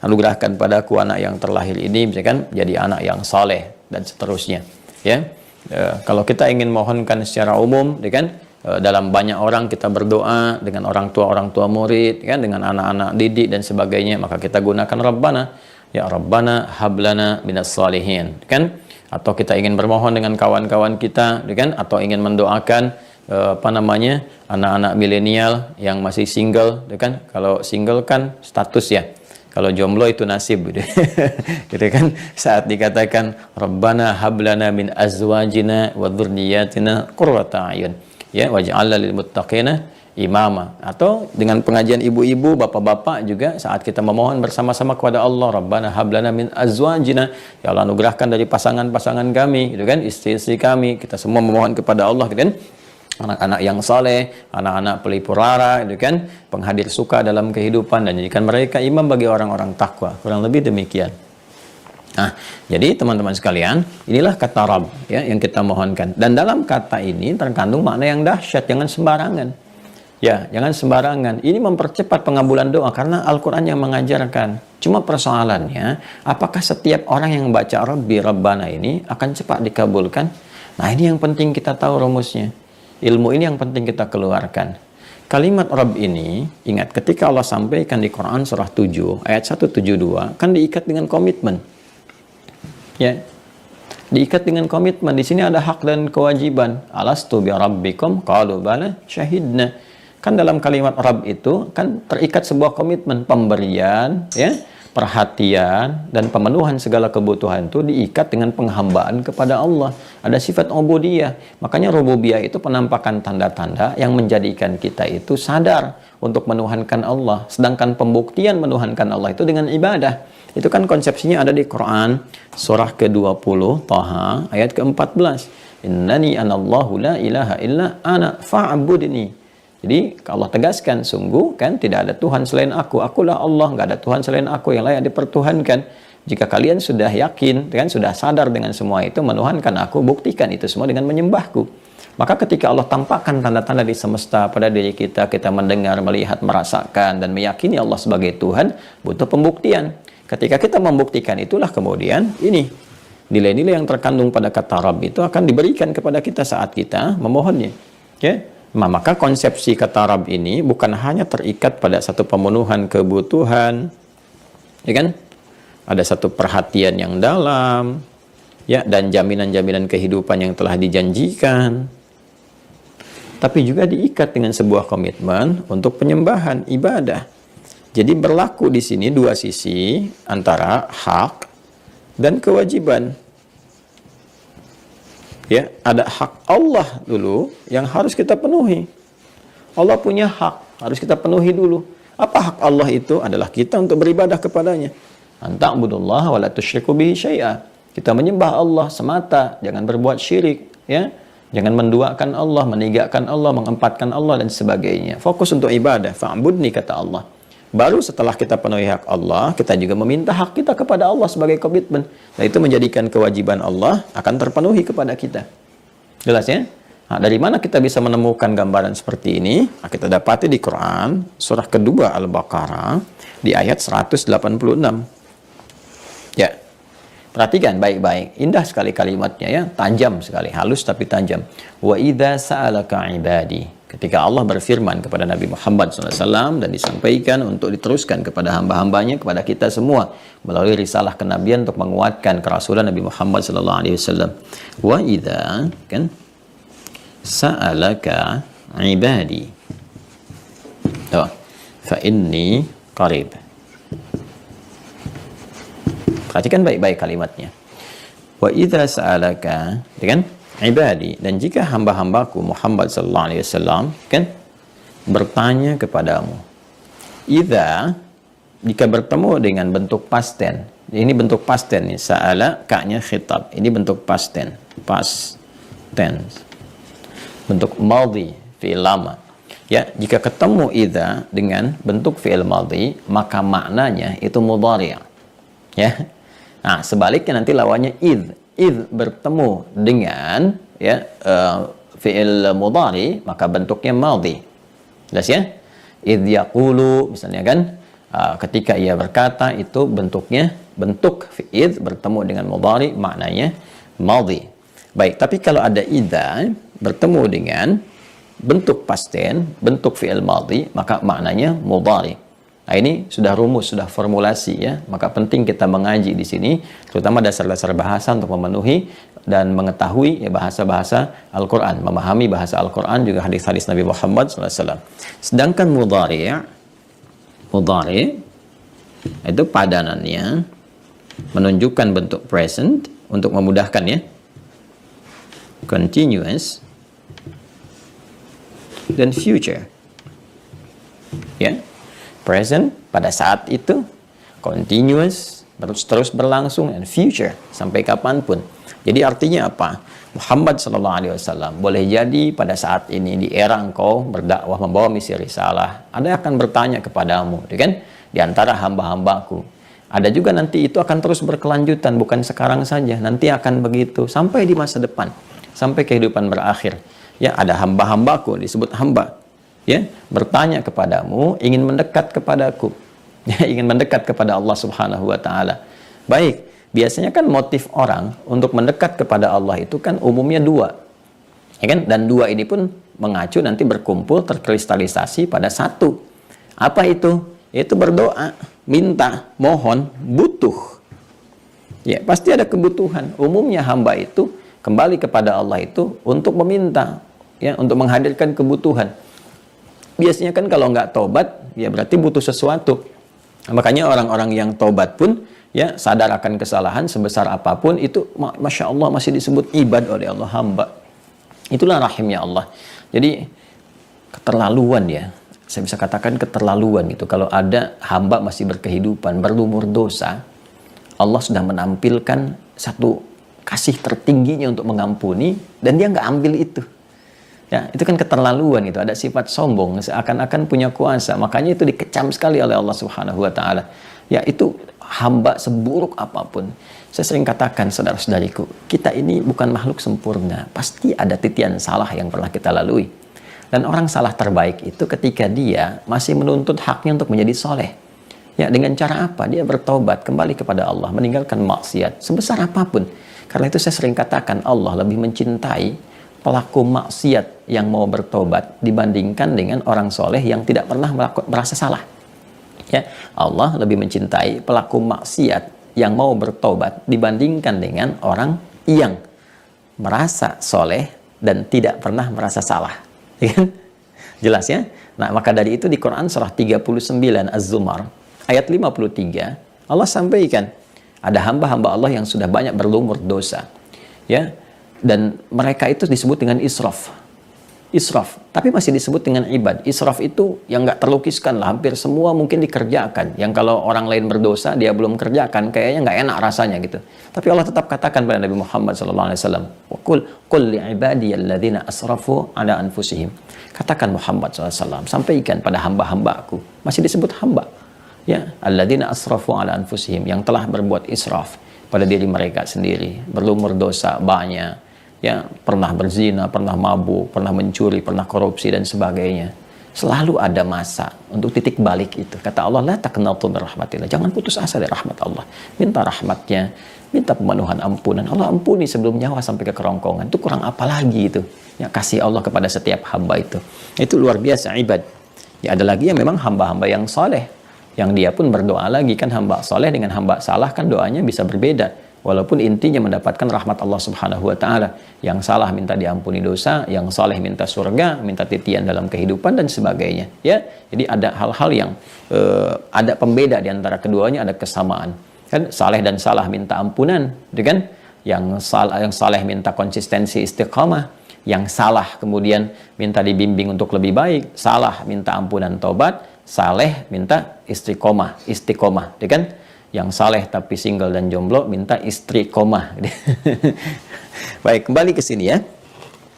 anugerahkan padaku anak yang terlahir ini, misalkan jadi anak yang saleh dan seterusnya. Ya, kalau kita ingin mohonkan secara umum, kan, dalam banyak orang kita berdoa dengan orang tua murid, kan, dengan anak-anak didik dan sebagainya, maka kita gunakan Rabbana, ya Rabbana hablana minas salihin, kan? Atau kita ingin bermohon dengan kawan-kawan kita, kan? Atau ingin mendoakan apa namanya anak-anak milenial yang masih single, kan? Kalau single kan status ya. Kalau jomblo itu nasib gitu. Gitu kan, saat dikatakan Rabbana hablana min azwajina wa dzurriyyatina qurrata a'yun, ya, waj'alna lil muttaqina imama. Atau dengan pengajian ibu-ibu, bapak-bapak juga saat kita memohon bersama-sama kepada Allah, Rabbana hablana min azwajina, ya Allah anugerahkan dari pasangan-pasangan kami, gitu kan, istri-istri kami, kita semua memohon kepada Allah, gitu kan. Anak-anak yang saleh, anak-anak pelipurara, itu kan, penghadir suka dalam kehidupan, dan jadikan mereka imam bagi orang-orang takwa. Kurang lebih demikian. Nah, jadi teman-teman sekalian, inilah kata Rabb, ya, yang kita mohonkan. Dan dalam kata ini terkandung makna yang dahsyat, jangan sembarangan. Ya, jangan sembarangan. Ini mempercepat pengabulan doa karena Al-Qur'an yang mengajarkan. Cuma persoalannya, apakah setiap orang yang baca Rabbi Rabbana ini akan cepat dikabulkan? Nah, ini yang penting kita tahu rumusnya. Ilmu ini yang penting kita keluarkan. Kalimat Rabb ini, ingat ketika Allah sampaikan di Quran surah 7 ayat 172, kan diikat dengan komitmen. Ya. Diikat dengan komitmen. Di sini ada hak dan kewajiban. Alastu bi rabbikum qalu bala syahidna. Kan dalam kalimat Rabb itu kan terikat sebuah komitmen pemberian, ya, perhatian dan pemenuhan segala kebutuhan itu diikat dengan penghambaan kepada Allah. Ada sifat ubudiyah. Makanya rububiyah itu penampakan tanda-tanda yang menjadikan kita itu sadar untuk menuhankan Allah. Sedangkan pembuktian menuhankan Allah itu dengan ibadah. Itu kan konsepsinya ada di Quran surah ke-20 Taha ayat ke-14. Innani anallahu la ilaha illa ana fa'budni. Jadi Allah tegaskan, sungguh kan tidak ada Tuhan selain aku, akulah Allah, nggak ada Tuhan selain aku yang layak dipertuhankan. Jika kalian sudah yakin, kan, sudah sadar dengan semua itu, menuhankan aku, buktikan itu semua dengan menyembahku. Maka ketika Allah tampakkan tanda-tanda di semesta pada diri kita, kita mendengar, melihat, merasakan, dan meyakini Allah sebagai Tuhan, butuh pembuktian. Ketika kita membuktikan itulah kemudian ini, nilai-nilai yang terkandung pada kata Rabb itu akan diberikan kepada kita saat kita memohonnya. Okay? Maka konsepsi kata Rabb ini bukan hanya terikat pada satu pemenuhan kebutuhan, ya kan? Ada satu perhatian yang dalam, ya, dan jaminan-jaminan kehidupan yang telah dijanjikan. Tapi juga diikat dengan sebuah komitmen untuk penyembahan, ibadah. Jadi berlaku di sini dua sisi antara hak dan kewajiban. Ya, ada hak Allah dulu yang harus kita penuhi. Allah punya hak, harus kita penuhi dulu. Apa hak Allah itu? Adalah kita untuk beribadah kepadanya. Anta'budullaha wa la tusyriku bihi syai'a. Kita menyembah Allah semata, jangan berbuat syirik, ya. Jangan menduakan Allah, meninggalkan Allah, mengempatkan Allah dan sebagainya. Fokus untuk ibadah, fa'budni kata Allah. Baru setelah kita penuhi hak Allah, kita juga meminta hak kita kepada Allah sebagai komitmen. Dan itu menjadikan kewajiban Allah akan terpenuhi kepada kita. Jelas ya? Nah, dari mana kita bisa menemukan gambaran seperti ini? Nah, kita dapati di Quran, surah kedua Al-Baqarah, di ayat 186. Ya, perhatikan baik-baik. Indah sekali kalimatnya ya, tajam sekali, halus tapi tajam. Wa idza sa'alaka ibadi. Ketika Allah berfirman kepada Nabi Muhammad SAW dan disampaikan untuk diteruskan kepada hamba-hambanya, kepada kita semua melalui risalah kenabian untuk menguatkan kerasulan Nabi Muhammad SAW. Wa idza, kan, sa'alaka ibadi. Oh, fa inni qarib. Perhatikan baik-baik kalimatnya. Wa idza sa'alaka, kan? Ibadi, dan jika hamba-hambaku Muhammad sallallahu alaihi wasallam, kan, bertanya kepadamu. Idza, jika bertemu dengan bentuk past tense. Ini bentuk past tense nih, sa'ala ka-nya khitab. Ini bentuk past tense. Past tense. Bentuk madhi, fi'il lama. Ya, jika ketemu idza dengan bentuk fi'il madhi, maka maknanya itu mudhari'. Ya. Nah, sebaliknya nanti lawannya id bertemu dengan ya fi'il mudhari, maka bentuknya madhi. Jelas ya? Id yaqulu misalnya kan, ketika ia berkata, itu bentuknya bentuk fi'il bertemu dengan mudhari, maknanya madhi. Baik, tapi kalau ada idza bertemu dengan bentuk past tense, bentuk fi'il madhi, maka maknanya mudhari. Nah, ini sudah rumus, sudah formulasi ya. Maka penting kita mengaji di sini, terutama dasar-dasar bahasa untuk memenuhi dan mengetahui ya bahasa-bahasa Al-Quran, memahami bahasa Al-Quran, juga hadis-hadis Nabi Muhammad SAW. Sedangkan mudhari itu padanannya menunjukkan bentuk present untuk memudahkan ya, continuous dan future ya. Present pada saat itu, continuous terus berlangsung, and future sampai kapanpun. Jadi artinya apa? Muhammad SAW boleh jadi pada saat ini di era engkau berdakwah membawa misi risalah, ada yang akan bertanya kepadamu, kan? Di antara hamba-hambaku. Ada juga nanti itu akan terus berkelanjutan, bukan sekarang saja, nanti akan begitu sampai di masa depan, sampai kehidupan berakhir. Ya, ada hamba-hambaku, disebut hamba. Ya, bertanya kepadamu, ingin mendekat kepadaku, ya, ingin mendekat kepada Allah Subhanahu wa Ta'ala. Baik, biasanya kan motif orang untuk mendekat kepada Allah itu kan umumnya dua, ya kan? Dan dua ini pun mengacu nanti berkumpul terkristalisasi pada satu. Apa itu? Yaitu berdoa, minta, mohon, butuh. Ya, pasti ada kebutuhan. Umumnya hamba itu kembali kepada Allah itu untuk meminta, ya, untuk menghadirkan kebutuhan. Biasanya kan kalau nggak tobat, ya berarti butuh sesuatu. Makanya orang-orang yang tobat pun, ya, sadar akan kesalahan sebesar apapun, itu Masya Allah masih disebut ibad oleh Allah, hamba. Itulah rahimnya Allah. Jadi keterlaluan ya, saya bisa katakan keterlaluan gitu. Kalau ada hamba masih berkehidupan, berlumur dosa, Allah sudah menampilkan satu kasih tertingginya untuk mengampuni, dan dia nggak ambil itu. Ya, itu kan keterlaluan itu, ada sifat sombong, seakan-akan punya kuasa. Makanya itu dikecam sekali oleh Allah Subhanahu wa Ta'ala. Ya, itu hamba seburuk apapun, saya sering katakan saudara-saudariku, kita ini bukan makhluk sempurna, pasti ada titian salah yang pernah kita lalui. Dan orang salah terbaik itu ketika dia masih menuntut haknya untuk menjadi soleh. Ya, dengan cara apa? Dia bertobat, kembali kepada Allah, meninggalkan maksiat sebesar apapun. Karena itu saya sering katakan Allah lebih mencintai pelaku maksiat yang mau bertobat dibandingkan dengan orang soleh yang tidak pernah merasa salah. Ya, Allah lebih mencintai pelaku maksiat yang mau bertobat dibandingkan dengan orang yang merasa soleh dan tidak pernah merasa salah. Ya, jelas ya? Nah, maka dari itu di Quran surah 39 Az-Zumar ayat 53 Allah sampaikan ada hamba-hamba Allah yang sudah banyak berlumur dosa, ya, dan mereka itu disebut dengan israf, tapi masih disebut dengan ibad. Israf itu yang nggak terlukiskan lah, hampir semua mungkin dikerjakan, yang kalau orang lain berdosa dia belum kerjakan, kayaknya nggak enak rasanya gitu. Tapi Allah tetap katakan pada Nabi Muhammad SAW, qul li'ibadiyalladzina asrafu ala anfusihim. Katakan Muhammad SAW, sampaikan pada hamba-hambaku, masih disebut hamba, ya, alladzina asrafu ala anfusihim, yang telah berbuat israf pada diri mereka sendiri, berlumur dosa banyak, ya, pernah berzina, pernah mabuk, pernah mencuri, pernah korupsi dan sebagainya. Selalu ada masa untuk titik balik itu. Kata Allah, la taqnatu min rahmatillah, jangan putus asa dari rahmat Allah. Minta rahmatnya, minta pemenuhan ampunan. Allah ampuni sebelum nyawa sampai ke kerongkongan. Itu kurang apa lagi itu? Ya, kasih Allah kepada setiap hamba itu. Itu luar biasa ibad. Ya, ada lagi yang memang hamba-hamba yang soleh, yang dia pun berdoa lagi, kan hamba soleh dengan hamba salah kan doanya bisa berbeda, walaupun intinya mendapatkan rahmat Allah Subhanahu wa Ta'ala. Yang salah minta diampuni dosa, yang soleh minta surga, minta titian dalam kehidupan dan sebagainya, ya. Jadi ada hal-hal yang ada pembeda di antara keduanya, ada kesamaan kan. Saleh dan salah minta ampunan, gitu kan. Yang saleh minta konsistensi istiqamah, yang salah kemudian minta dibimbing untuk lebih baik. Salah minta ampunan tobat, saleh minta istiqomah, gitu kan. Yang saleh tapi single dan jomblo minta istiqomah. Baik, kembali ke sini ya.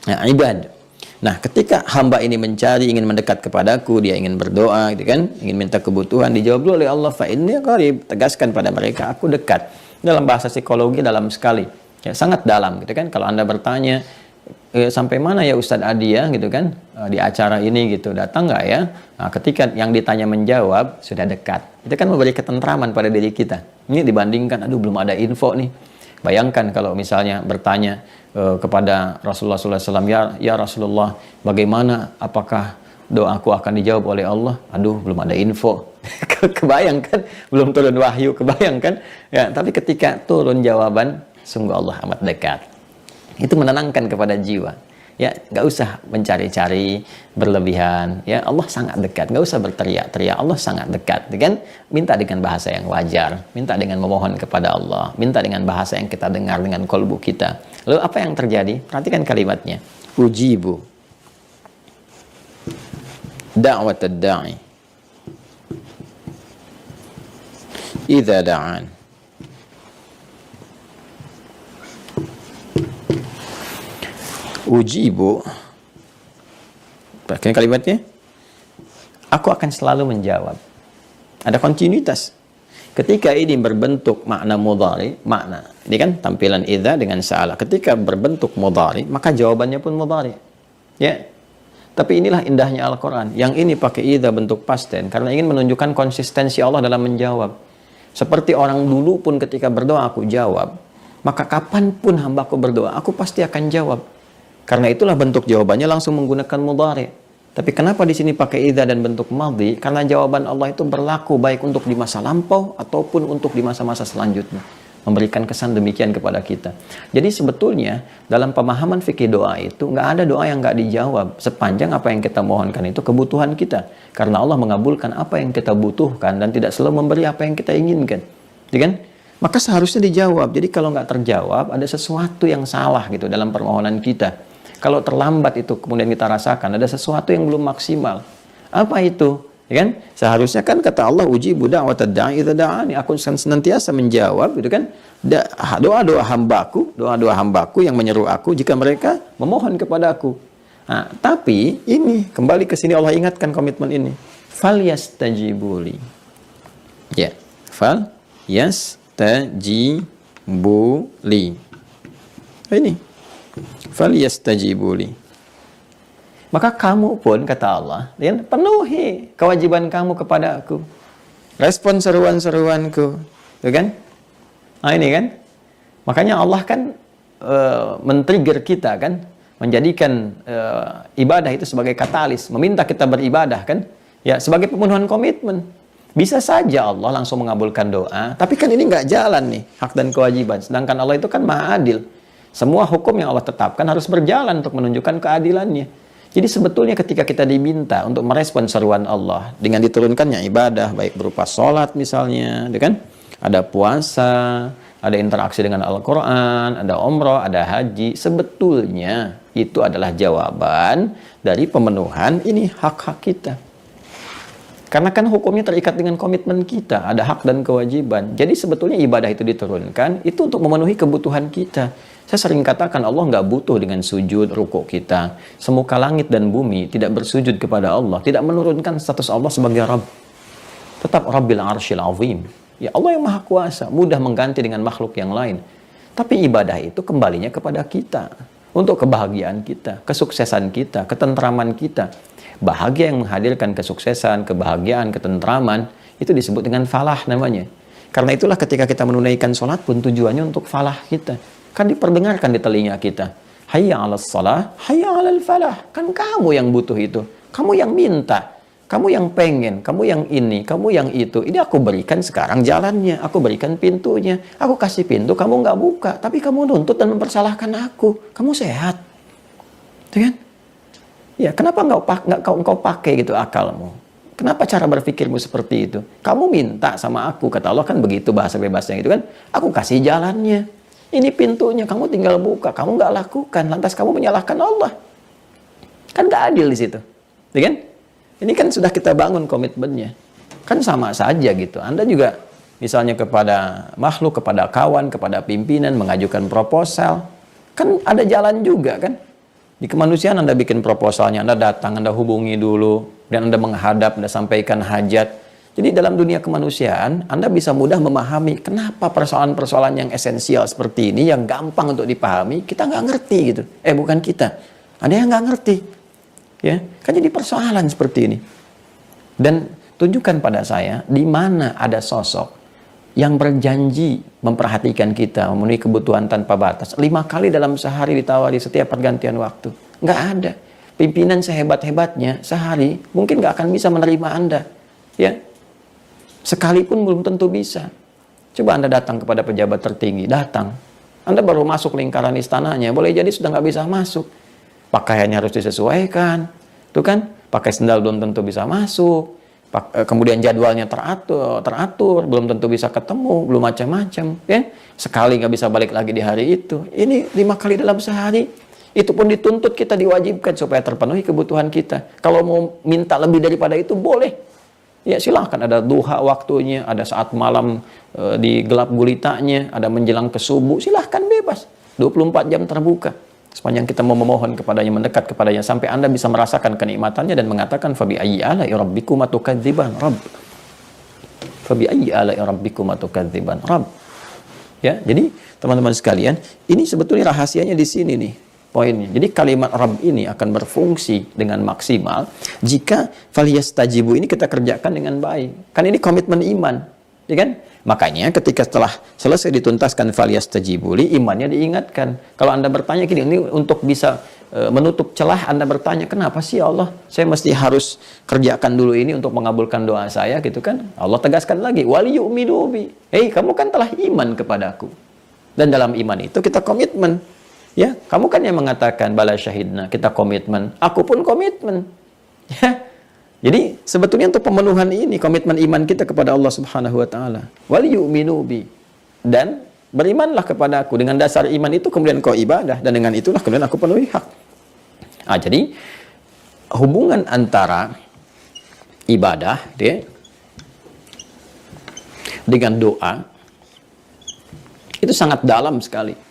Nah, ibad. Nah, ketika hamba ini mencari, ingin mendekat kepadaku, dia ingin berdoa, gitu kan, ingin minta kebutuhan, dijawab oleh Allah, fa inni qarib, tegaskan pada mereka, aku dekat. Dalam bahasa psikologi dalam sekali, ya, sangat dalam, gitu kan. Kalau Anda bertanya, sampai mana ya Ustadz Adi ya, gitu kan, di acara ini gitu, datang nggak ya? Nah, ketika yang ditanya menjawab, sudah dekat. Itu kan memberi ketentraman pada diri kita. Ini dibandingkan, aduh belum ada info nih. Bayangkan kalau misalnya bertanya kepada Rasulullah SAW, ya Rasulullah, bagaimana, apakah doaku akan dijawab oleh Allah? Aduh, belum ada info. Kebayangkan, belum turun wahyu, kebayangkan. Ya, tapi ketika turun jawaban, sungguh Allah amat dekat. Itu menenangkan kepada jiwa. Ya, nggak usah mencari-cari berlebihan. Ya, Allah sangat dekat. Nggak usah berteriak-teriak. Allah sangat dekat. Kan? Minta dengan bahasa yang wajar. Minta dengan memohon kepada Allah. Minta dengan bahasa yang kita dengar dengan kolbu kita. Lalu apa yang terjadi? Perhatikan kalimatnya. Ujibu da'wat ad-da'i idza da'an. Ujibu, pakai kalimatnya, aku akan selalu menjawab. Ada kontinuitas. Ketika ini berbentuk makna mudhari, makna ini kan tampilan idza dengan sa'ala. Ketika berbentuk mudhari, maka jawabannya pun mudhari. Ya. Tapi inilah indahnya Al-Quran. Yang ini pakai idza bentuk past tense karena ingin menunjukkan konsistensi Allah dalam menjawab. Seperti orang dulu pun ketika berdoa aku jawab, maka kapanpun hambaku berdoa, aku pasti akan jawab. Karena itulah bentuk jawabannya langsung menggunakan mudhari. Tapi kenapa di sini pakai idza dan bentuk madhi? Karena jawaban Allah itu berlaku baik untuk di masa lampau ataupun untuk di masa-masa selanjutnya. Memberikan kesan demikian kepada kita. Jadi sebetulnya dalam pemahaman fikih doa itu nggak ada doa yang nggak dijawab sepanjang apa yang kita mohonkan itu kebutuhan kita. Karena Allah mengabulkan apa yang kita butuhkan dan tidak selalu memberi apa yang kita inginkan. Ya kan? Maka seharusnya dijawab. Jadi kalau nggak terjawab ada sesuatu yang salah gitu dalam permohonan kita. Kalau terlambat itu kemudian kita rasakan ada sesuatu yang belum maksimal. Apa itu? Ya kan? Seharusnya kan kata Allah, ujibu da'wat ad-da'i idza da'ani, aku senantiasa menjawab, gitu kan? Doa-doa hambaku yang menyeru aku jika mereka memohon kepada aku. Nah, tapi ini kembali ke sini Allah ingatkan komitmen ini. Fal yastajibuli. Ya, fal falyastajibu li. Ini falyastajibu li. Maka kamu pun, kata Allah, penuhi kewajiban kamu kepada aku. Respon seruan-seruanku. Tuh kan? Nah ini kan? Makanya Allah kan men-trigger kita kan? Menjadikan ibadah itu sebagai katalis. Meminta kita beribadah kan? Ya, sebagai pemenuhan komitmen. Bisa saja Allah langsung mengabulkan doa. Tapi kan ini nggak jalan nih, hak dan kewajiban. Sedangkan Allah itu kan maha adil. Semua hukum yang Allah tetapkan harus berjalan untuk menunjukkan keadilannya. Jadi sebetulnya ketika kita diminta untuk merespon seruan Allah dengan diturunkannya ibadah, baik berupa sholat misalnya, kan? Ada puasa, ada interaksi dengan Al-Quran, ada umrah, ada haji. Sebetulnya itu adalah jawaban dari pemenuhan ini hak-hak kita. Karena kan hukumnya terikat dengan komitmen kita, ada hak dan kewajiban. Jadi sebetulnya ibadah itu diturunkan, itu untuk memenuhi kebutuhan kita. Saya sering katakan Allah nggak butuh dengan sujud, rukuk kita. Semuka langit dan bumi tidak bersujud kepada Allah, tidak menurunkan status Allah sebagai Rabb. Tetap Rabbil Arsyil Azim. Ya Allah yang Maha Kuasa, mudah mengganti dengan makhluk yang lain. Tapi ibadah itu kembalinya kepada kita. Untuk kebahagiaan kita, kesuksesan kita, ketentraman kita. Bahagia yang menghadirkan kesuksesan, kebahagiaan, ketentraman, itu disebut dengan falah namanya. Karena itulah ketika kita menunaikan sholat pun tujuannya untuk falah kita. Kan diperdengarkan di telinga kita. Hayya 'alas shalah, hayya 'alal falah. Kan kamu yang butuh itu. Kamu yang minta. Kamu yang pengen. Kamu yang ini. Kamu yang itu. Ini aku berikan sekarang jalannya. Aku berikan pintunya. Aku kasih pintu, kamu nggak buka. Tapi kamu nuntut dan mempersalahkan aku. Kamu sehat. Itu kan? Ya, kenapa engkau pakai gitu akalmu? Kenapa cara berpikirmu seperti itu? Kamu minta sama aku. Kata Allah kan begitu bahasa bebasnya itu kan. Aku kasih jalannya. Ini pintunya, kamu tinggal buka, kamu nggak lakukan, lantas kamu menyalahkan Allah. Kan nggak adil di situ, ya kan? Ini kan sudah kita bangun komitmennya, kan sama saja gitu. Anda juga misalnya kepada makhluk, kepada kawan, kepada pimpinan mengajukan proposal, kan ada jalan juga kan? Di kemanusiaan Anda bikin proposalnya, Anda datang, Anda hubungi dulu, dan Anda menghadap, Anda sampaikan hajat. Jadi dalam dunia kemanusiaan, Anda bisa mudah memahami kenapa persoalan-persoalan yang esensial seperti ini, yang gampang untuk dipahami, kita nggak ngerti gitu. Bukan kita. Ada yang nggak ngerti. Ya, kan jadi persoalan seperti ini. Dan tunjukkan pada saya, di mana ada sosok yang berjanji memperhatikan kita, memenuhi kebutuhan tanpa batas. 5 kali dalam sehari ditawari setiap pergantian waktu. Nggak ada. Pimpinan sehebat-hebatnya, sehari mungkin nggak akan bisa menerima Anda. Ya, sekalipun belum tentu bisa. Coba Anda datang kepada pejabat tertinggi, datang. Anda baru masuk lingkaran istananya, boleh jadi sudah nggak bisa masuk. Pakaiannya harus disesuaikan. Tuh kan, pakai sendal belum tentu bisa masuk. Kemudian jadwalnya teratur, belum tentu bisa ketemu, belum macam-macam. Ya? Sekali nggak bisa balik lagi di hari itu. Ini 5 kali dalam sehari. Itu pun dituntut kita diwajibkan supaya terpenuhi kebutuhan kita. Kalau mau minta lebih daripada itu, boleh. Ya silahkan, ada duha waktunya, ada saat malam di gelap gulitanya, ada menjelang ke subuh, silahkan bebas. 24 jam terbuka. Sepanjang kita mau memohon kepadanya, mendekat kepadanya, sampai Anda bisa merasakan kenikmatannya dan mengatakan, Fabi ayyi ala'i rabbikuma tukadziban Rabb. Fabi ayyi ala'i rabbikuma tukadziban Rabb. Ya, jadi teman-teman sekalian, ini sebetulnya rahasianya di sini nih. Poinnya. Jadi kalimat Rabb ini akan berfungsi dengan maksimal jika falyastajibu ini kita kerjakan dengan baik. Kan ini komitmen iman, ya kan? Makanya ketika setelah selesai dituntaskan falyastajibu li, imannya diingatkan. Kalau Anda bertanya gini, ini untuk bisa menutup celah Anda bertanya, kenapa sih Allah saya mesti harus kerjakan dulu ini untuk mengabulkan doa saya gitu kan? Allah tegaskan lagi, wal yu'minu bi. Kamu kan telah iman kepadaku. Dan dalam iman itu kita komitmen. Ya, kamu kan yang mengatakan bala syahidna, kita komitmen. Aku pun komitmen. Ya. Jadi sebetulnya untuk pemenuhan ini komitmen iman kita kepada Allah Subhanahu wa taala. Wal yu'minu bi. Dan berimanlah kepada aku. Dengan dasar iman itu kemudian kau ibadah, dan dengan itulah kemudian aku penuhi hak. Jadi hubungan antara ibadah dengan doa itu sangat dalam sekali.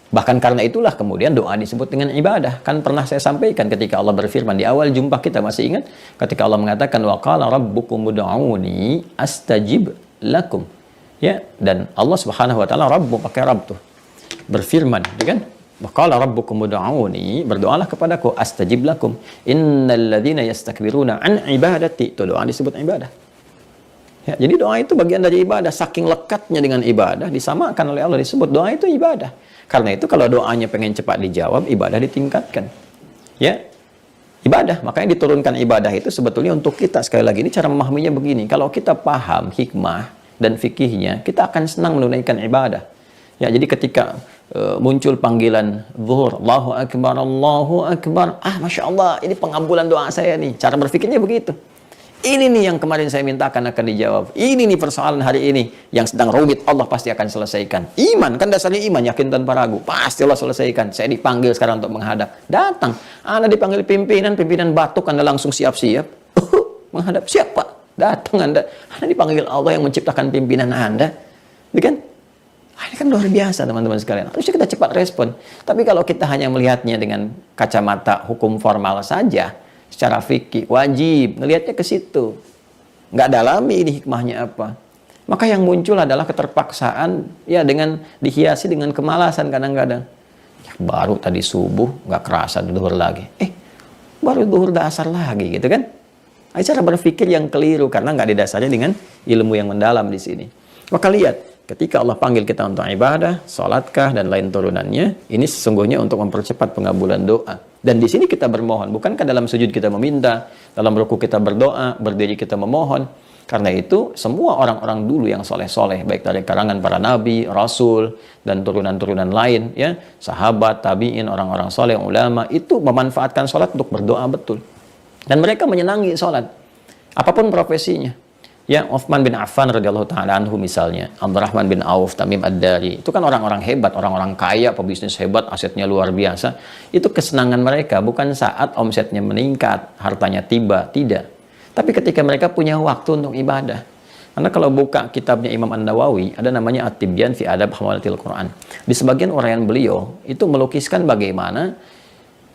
Bahkan karena itulah kemudian doa disebut dengan ibadah. Kan pernah saya sampaikan ketika Allah berfirman di awal jumpa kita, masih ingat? Ketika Allah mengatakan, wa qala rabbukum ud'uni astajib lakum. Ya, dan Allah Subhanahu wa taala Rabbu, pakai Rabb tuh. Berfirman, ya kan? Waqala rabbukum ud'uni, berdoalah kepadaku astajib lakum. Innal ladzina yastakbiruna an ibadati, itu doa disebut ibadah. Ya, jadi doa itu bagian dari ibadah. Saking lekatnya dengan ibadah, disamakan oleh Allah, disebut doa itu ibadah. Karena itu kalau doanya pengen cepat dijawab, ibadah ditingkatkan. Ya, ibadah. Makanya diturunkan ibadah itu sebetulnya untuk kita. Sekali lagi, ini cara memahaminya begini. Kalau kita paham hikmah dan fikihnya, kita akan senang menunaikan ibadah. Ya, jadi ketika muncul panggilan zuhur, Allahu Akbar, Masya Allah, ini pengabulan doa saya nih. Cara berfikirnya begitu. Ini nih yang kemarin saya mintakan akan dijawab. Ini nih persoalan hari ini yang sedang rumit, Allah pasti akan selesaikan. Iman, kan dasarnya iman, yakin tanpa ragu. Pasti Allah selesaikan. Saya dipanggil sekarang untuk menghadap. Datang. Anda dipanggil pimpinan batuk, Anda langsung siap-siap. Menghadap siapa? Datang Anda. Anda dipanggil Allah yang menciptakan pimpinan Anda. Ini kan? Ini kan luar biasa teman-teman sekalian. Harusnya kita cepat respon. Tapi kalau kita hanya melihatnya dengan kacamata hukum formal saja, secara fikih, wajib ngelihatnya ke situ. Nggak dalami ini hikmahnya apa. Maka yang muncul adalah keterpaksaan, ya, dengan dihiasi dengan kemalasan kadang-kadang. Ya, baru tadi subuh, nggak kerasa duhur lagi. Baru duhur dasar lagi, gitu kan? Cara berpikir yang keliru, karena nggak didasarnya dengan ilmu yang mendalam di sini. Maka lihat, ketika Allah panggil kita untuk ibadah, salatkah, dan lain turunannya, ini sesungguhnya untuk mempercepat pengabulan doa. Dan di sini kita bermohon, bukankah dalam sujud kita meminta, dalam ruku kita berdoa, berdiri kita memohon. Karena itu, semua orang-orang dulu yang soleh-soleh, baik dari karangan para nabi, rasul, dan turunan-turunan lain, ya, sahabat, tabi'in, orang-orang soleh, ulama, itu memanfaatkan sholat untuk berdoa betul. Dan mereka menyenangi sholat, apapun profesinya. Ya, Uthman bin Affan radhiyallahu taala anhu misalnya, Abdurrahman bin Auf, Tamim Ad-Dari, itu kan orang-orang hebat, orang-orang kaya, pebisnis hebat, asetnya luar biasa. Itu kesenangan mereka bukan saat omsetnya meningkat, hartanya tiba, tidak. Tapi ketika mereka punya waktu untuk ibadah. Karena kalau buka kitabnya Imam An-Nawawi, ada namanya At-Tibyan fi Adab Hamalatil Quran. Di sebagian uraian beliau, itu melukiskan bagaimana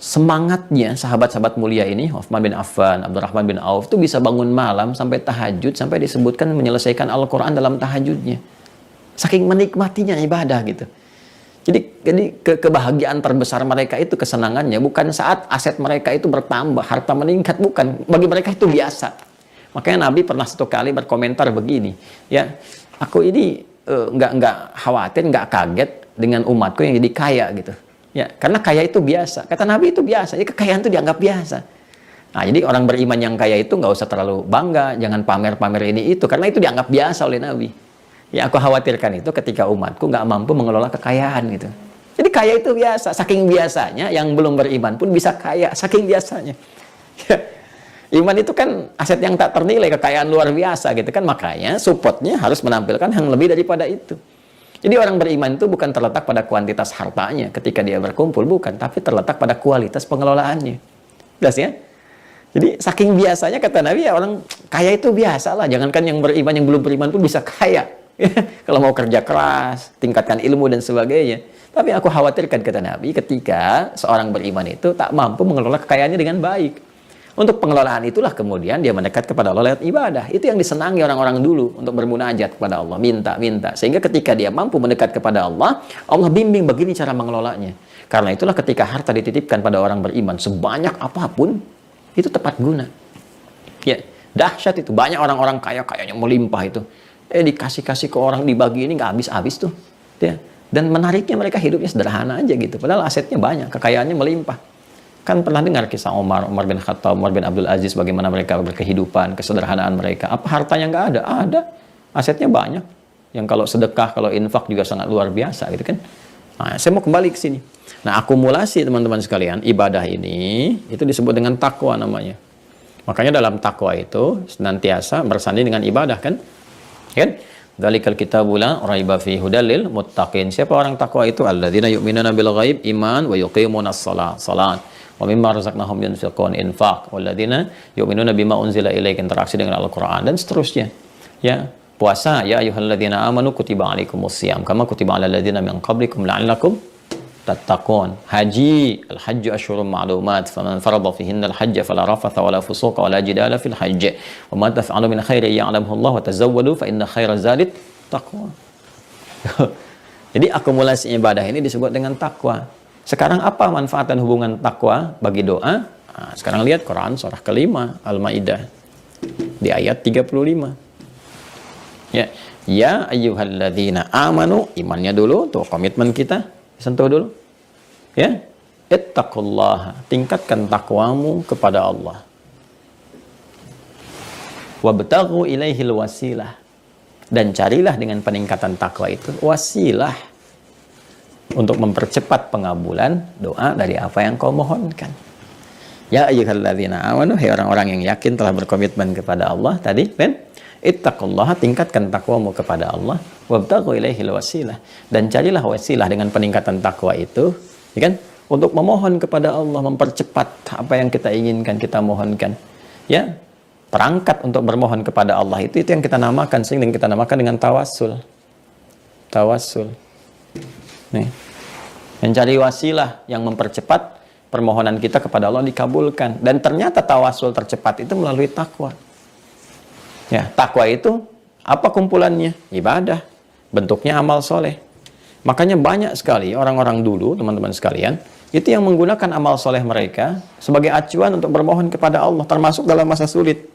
semangatnya sahabat-sahabat mulia ini, Uthman bin Affan, Abdurrahman bin Auf, itu bisa bangun malam sampai tahajud, sampai disebutkan menyelesaikan Al-Quran dalam tahajudnya. Saking menikmatinya ibadah gitu. Jadi kebahagiaan terbesar mereka itu, kesenangannya bukan saat aset mereka itu bertambah, harta meningkat, bukan. Bagi mereka itu biasa. Makanya Nabi pernah satu kali berkomentar begini, ya, aku ini nggak khawatir, nggak kaget dengan umatku yang jadi kaya gitu. Ya, karena kaya itu biasa. Kata Nabi itu biasa. Jadi kekayaan itu dianggap biasa. Nah, jadi orang beriman yang kaya itu nggak usah terlalu bangga, jangan pamer-pamer ini itu, karena itu dianggap biasa oleh Nabi. Ya, aku khawatirkan itu ketika umatku nggak mampu mengelola kekayaan gitu. Jadi kaya itu biasa. Saking biasanya, yang belum beriman pun bisa kaya. Saking biasanya. Ya, iman itu kan aset yang tak ternilai, kekayaan luar biasa gitu kan. Makanya supportnya harus menampilkan yang lebih daripada itu. Jadi orang beriman itu bukan terletak pada kuantitas hartanya ketika dia berkumpul, bukan, tapi terletak pada kualitas pengelolaannya. Jelas ya? Jadi saking biasanya kata Nabi, ya, orang kaya itu biasa lah. Jangankan yang beriman, yang belum beriman pun bisa kaya. Kalau mau kerja keras, tingkatkan ilmu dan sebagainya. Tapi aku khawatirkan kata Nabi, ketika seorang beriman itu tak mampu mengelola kekayaannya dengan baik. Untuk pengelolaan itulah kemudian dia mendekat kepada Allah lewat ibadah. Itu yang disenangi orang-orang dulu untuk bermunajat kepada Allah, minta. Sehingga ketika dia mampu mendekat kepada Allah, Allah bimbing begini cara mengelolanya. Karena itulah ketika harta dititipkan pada orang beriman, sebanyak apapun, itu tepat guna. Ya, dahsyat itu. Banyak orang-orang kaya-kayanya melimpah itu. Dikasih-kasih ke orang, dibagi ini nggak habis-habis tuh. Ya. Dan menariknya mereka hidupnya sederhana aja gitu. Padahal asetnya banyak, kekayaannya melimpah. Kan pernah dengar kisah Umar bin Khattab, Umar bin Abdul Aziz, bagaimana mereka berkehidupan, kesederhanaan mereka. Apa hartanya nggak ada? Ada. Asetnya banyak. Yang kalau sedekah, kalau infak juga sangat luar biasa gitu kan. Nah, saya mau kembali ke sini. Nah, akumulasi teman-teman sekalian, ibadah ini, itu disebut dengan takwa namanya. Makanya dalam takwa itu, senantiasa bersanding dengan ibadah kan? Kan? Dzalikal kitabu la raiba fihi hudal lil muttaqin. Siapa orang takwa itu? Alladzina yu'minuna bil ghaib, iman, wa yuqimunas salat. Wa mimma razaqnahum yunfiqun, infaq. Walladzina yu'minuna bima unzila ilaika, interaksi dengan Al-Qur'an dan seterusnya. Ya, puasa, ya ayyuhalladzina amanu kutiba alaikumusiyam kama kutiba alal ladzina min qablikum la'allakum tattaqun. Haji, al-hajju asyhurun ma'lumat, faman farada fihinna al-hajja fala rafatha wala fusuqa wala jidala fil hajj. Wa ma taf'alu min khairin ya'lamuhu Allah wa tazawwadu fa inna khairaz zadi Takwa. Jadi akumulasi ibadah ini disebut dengan takwa. Sekarang apa manfaat dan hubungan takwa bagi doa? Nah, sekarang lihat Quran surah kelima Al-Maidah di ayat 35. Ya ayyuhalladzina amanu, imannya dulu, tuh komitmen kita sentuh dulu. Ya, ittaqullaha, tingkatkan takwamu kepada Allah. Wabtaghu ilaihil wasilah, dan carilah dengan peningkatan takwa itu wasilah untuk mempercepat pengabulan doa dari apa yang kau mohonkan. Ya ayyuhalladzina amanu, hai orang-orang yang yakin telah berkomitmen kepada Allah tadi, kan? Ittaqullaha, tingkatkan takwamu kepada Allah, wabtaghu ilaihil wasilah, dan carilah wasilah dengan peningkatan takwa itu, ya kan? Untuk memohon kepada Allah, mempercepat apa yang kita inginkan, kita mohonkan. Ya, perangkat untuk bermohon kepada Allah itu yang kita namakan, sehingga kita namakan dengan tawassul. Tawassul. Nih. Mencari wasilah yang mempercepat permohonan kita kepada Allah dikabulkan. Dan ternyata tawassul tercepat itu melalui takwa. Ya, takwa itu apa kumpulannya? Ibadah. Bentuknya amal soleh. Makanya banyak sekali orang-orang dulu, teman-teman sekalian, itu yang menggunakan amal soleh mereka sebagai acuan untuk bermohon kepada Allah, termasuk dalam masa sulit.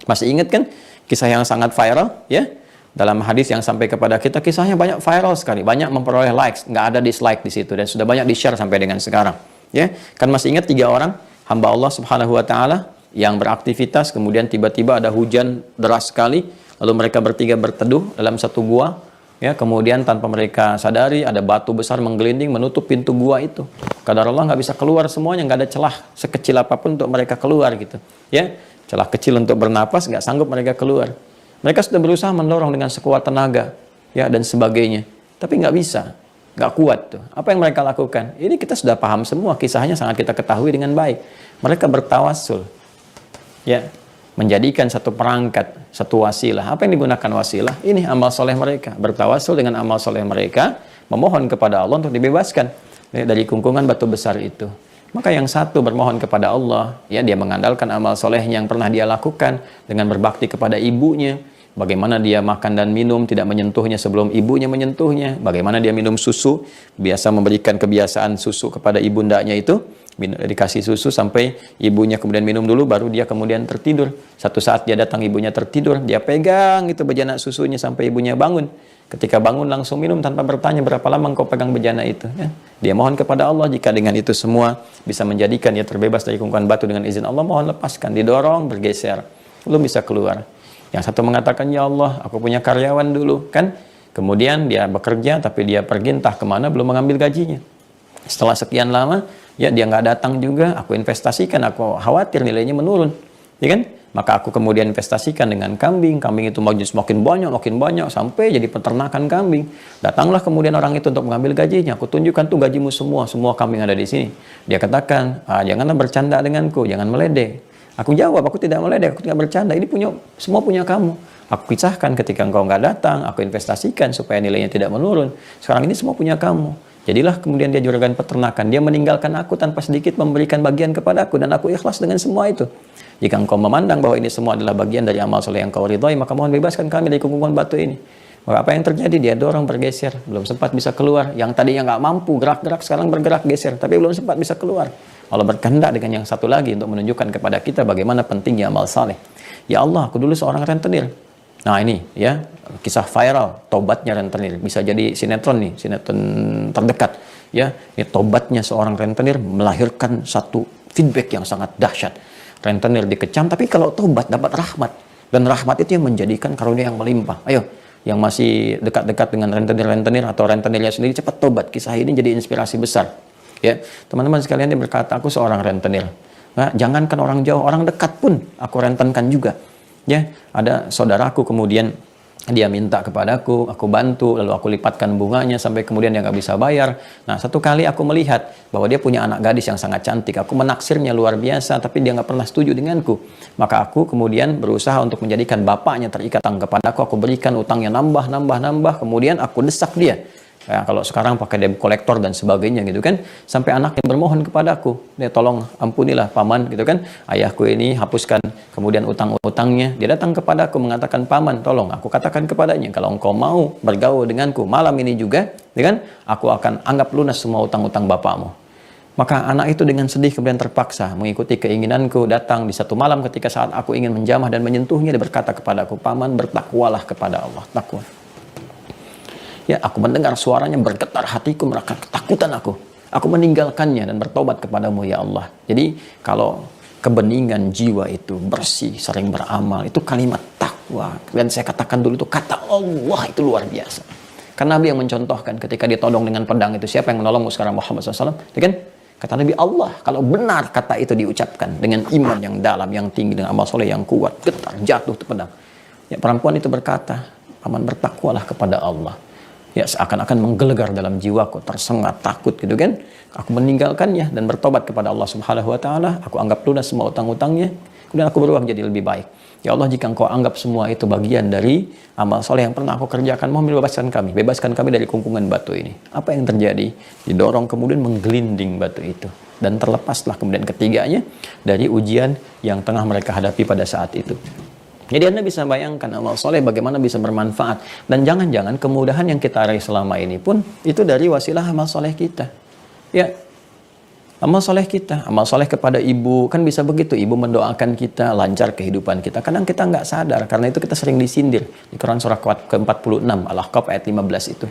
Masih ingat kan kisah yang sangat viral, ya? Dalam hadis yang sampai kepada kita, kisahnya banyak viral sekali, banyak memperoleh likes, nggak ada dislike di situ, dan sudah banyak di-share sampai dengan sekarang. Ya, kan masih ingat 3 orang hamba Allah Subhanahu Wa Taala yang beraktivitas, kemudian tiba-tiba ada hujan deras sekali, lalu mereka bertiga berteduh dalam satu gua, ya, kemudian tanpa mereka sadari ada batu besar menggelinding menutup pintu gua itu. Kadar Allah nggak bisa keluar semuanya, nggak ada celah sekecil apapun untuk mereka keluar gitu, ya, celah kecil untuk bernapas nggak sanggup mereka keluar. Mereka sudah berusaha mendorong dengan sekuat tenaga, ya, dan sebagainya, tapi nggak bisa, nggak kuat tuh. Apa yang mereka lakukan? Ini kita sudah paham semua, kisahnya sangat kita ketahui dengan baik. Mereka bertawassul, ya, menjadikan satu perangkat, satu wasilah. Apa yang digunakan wasilah? Ini amal soleh mereka. Bertawassul dengan amal soleh mereka, memohon kepada Allah untuk dibebaskan dari kungkungan batu besar itu. Maka yang satu bermohon kepada Allah, ya, dia mengandalkan amal solehnya yang pernah dia lakukan dengan berbakti kepada ibunya. Bagaimana dia makan dan minum tidak menyentuhnya sebelum ibunya menyentuhnya. Bagaimana dia minum susu, biasa memberikan kebiasaan susu kepada ibundanya itu, dikasih susu sampai ibunya kemudian minum dulu, baru dia kemudian tertidur. Satu saat dia datang, ibunya tertidur, dia pegang itu bejana susunya sampai ibunya bangun. Ketika bangun langsung minum tanpa bertanya berapa lama engkau pegang bejana itu, ya. Dia mohon kepada Allah, jika dengan itu semua bisa menjadikan dia terbebas dari kungkungan batu dengan izin Allah, mohon lepaskan, didorong, bergeser, belum bisa keluar. Yang satu mengatakan, ya Allah, aku punya karyawan dulu, kan? Kemudian dia bekerja, tapi dia pergi entah kemana, belum mengambil gajinya. Setelah sekian lama, ya, dia nggak datang juga, aku investasikan, aku khawatir nilainya menurun, ya kan? Maka aku kemudian investasikan dengan kambing, kambing itu makin banyak, sampai jadi peternakan kambing. Datanglah kemudian orang itu untuk mengambil gajinya, aku tunjukkan tuh gajimu semua kambing ada di sini. Dia katakan, janganlah bercanda denganku, jangan meledek. Aku jawab, aku tidak meledek, aku tidak bercanda, ini semua punya kamu. Aku pisahkan ketika engkau nggak datang, aku investasikan supaya nilainya tidak menurun. Sekarang ini semua punya kamu. Jadilah kemudian dia juragan peternakan, dia meninggalkan aku tanpa sedikit memberikan bagian kepadaku, dan aku ikhlas dengan semua itu. Jika engkau memandang bahwa ini semua adalah bagian dari amal soleh yang kau ridhoi, maka mohon bebaskan kami dari kungkungan batu ini. Maka apa yang terjadi? Dia dorong bergeser, belum sempat bisa keluar. Yang tadinya nggak mampu gerak-gerak, sekarang bergerak geser, tapi belum sempat bisa keluar. Allah berkehendak dengan yang satu lagi untuk menunjukkan kepada kita bagaimana pentingnya amal saleh. Ya Allah, aku dulu seorang rentenir. Nah ini, ya, kisah viral, tobatnya rentenir. Bisa jadi sinetron nih, sinetron terdekat. Ya, ini tobatnya seorang rentenir melahirkan satu feedback yang sangat dahsyat. Rentenir dikecam, tapi kalau tobat dapat rahmat. Dan rahmat itu yang menjadikan karunia yang melimpah. Ayo, yang masih dekat-dekat dengan rentenir-rentenir atau rentenirnya sendiri, cepat tobat. Kisah ini jadi inspirasi besar. Ya, teman-teman sekalian, dia berkata, aku seorang rentenir. Nah, jangankan orang jauh, orang dekat pun aku rentenkan juga. Ya, ada saudaraku kemudian dia minta kepadaku, aku bantu, lalu aku lipatkan bunganya sampai kemudian dia nggak bisa bayar. Nah, satu kali aku melihat bahwa dia punya anak gadis yang sangat cantik. Aku menaksirnya luar biasa, tapi dia nggak pernah setuju denganku. Maka aku kemudian berusaha untuk menjadikan bapaknya terikat kepadaku. Aku berikan utangnya nambah. Kemudian aku desak dia. Ya, kalau sekarang pakai debt collector dan sebagainya gitu kan, sampai anaknya bermohon kepadaku, dia tolong ampunilah paman gitu kan, ayahku ini hapuskan kemudian utang-utangnya. Dia datang kepadaku mengatakan, paman tolong aku katakan kepadanya, kalau engkau mau bergaul denganku malam ini juga, gitu kan, aku akan anggap lunas semua utang-utang bapakmu. Maka anak itu dengan sedih kemudian terpaksa mengikuti keinginanku, datang di satu malam ketika saat aku ingin menjamah dan menyentuhnya, dia berkata kepadaku, paman bertakwalah kepada Allah, takwa. Ya, aku mendengar suaranya, bergetar hatiku, merasa ketakutan aku. Aku meninggalkannya dan bertobat kepadamu ya Allah. Jadi kalau kebeningan jiwa itu bersih, sering beramal, itu kalimat takwa. Dan saya katakan dulu itu kata Allah itu luar biasa. Karena Nabi yang mencontohkan ketika ditodong dengan pedang itu, siapa yang menolongmu sekarang? Muhammad SAW. Ya kan? Kata Nabi, Allah. Kalau benar kata itu diucapkan dengan iman yang dalam, yang tinggi, dengan amal soleh yang kuat, getar, jatuh itu pedang. Ya, perempuan itu berkata, paman bertakwalah kepada Allah. Ya, seakan-akan menggelegar dalam jiwaku, tersengat, takut gitu kan. Aku meninggalkannya dan bertobat kepada Allah Subhanahu wa taala. Aku anggap lunas semua utang-utangnya. Kemudian aku berubah menjadi lebih baik. Ya Allah, jika engkau anggap semua itu bagian dari amal soleh yang pernah aku kerjakan, mohon bebaskan kami dari kungkungan batu ini. Apa yang terjadi? Didorong kemudian menggelinding batu itu. Dan terlepaslah kemudian ketiganya dari ujian yang tengah mereka hadapi pada saat itu. Jadi Anda bisa bayangkan amal soleh bagaimana bisa bermanfaat. Dan jangan-jangan kemudahan yang kita raih selama ini pun itu dari wasilah amal soleh kita. Ya, amal soleh kita, amal soleh kepada ibu, kan bisa begitu. Ibu mendoakan kita, lancar kehidupan kita. Kadang kita nggak sadar, karena itu kita sering disindir. Di Quran surah ke-46, Al-Ahqaf ayat 15 itu.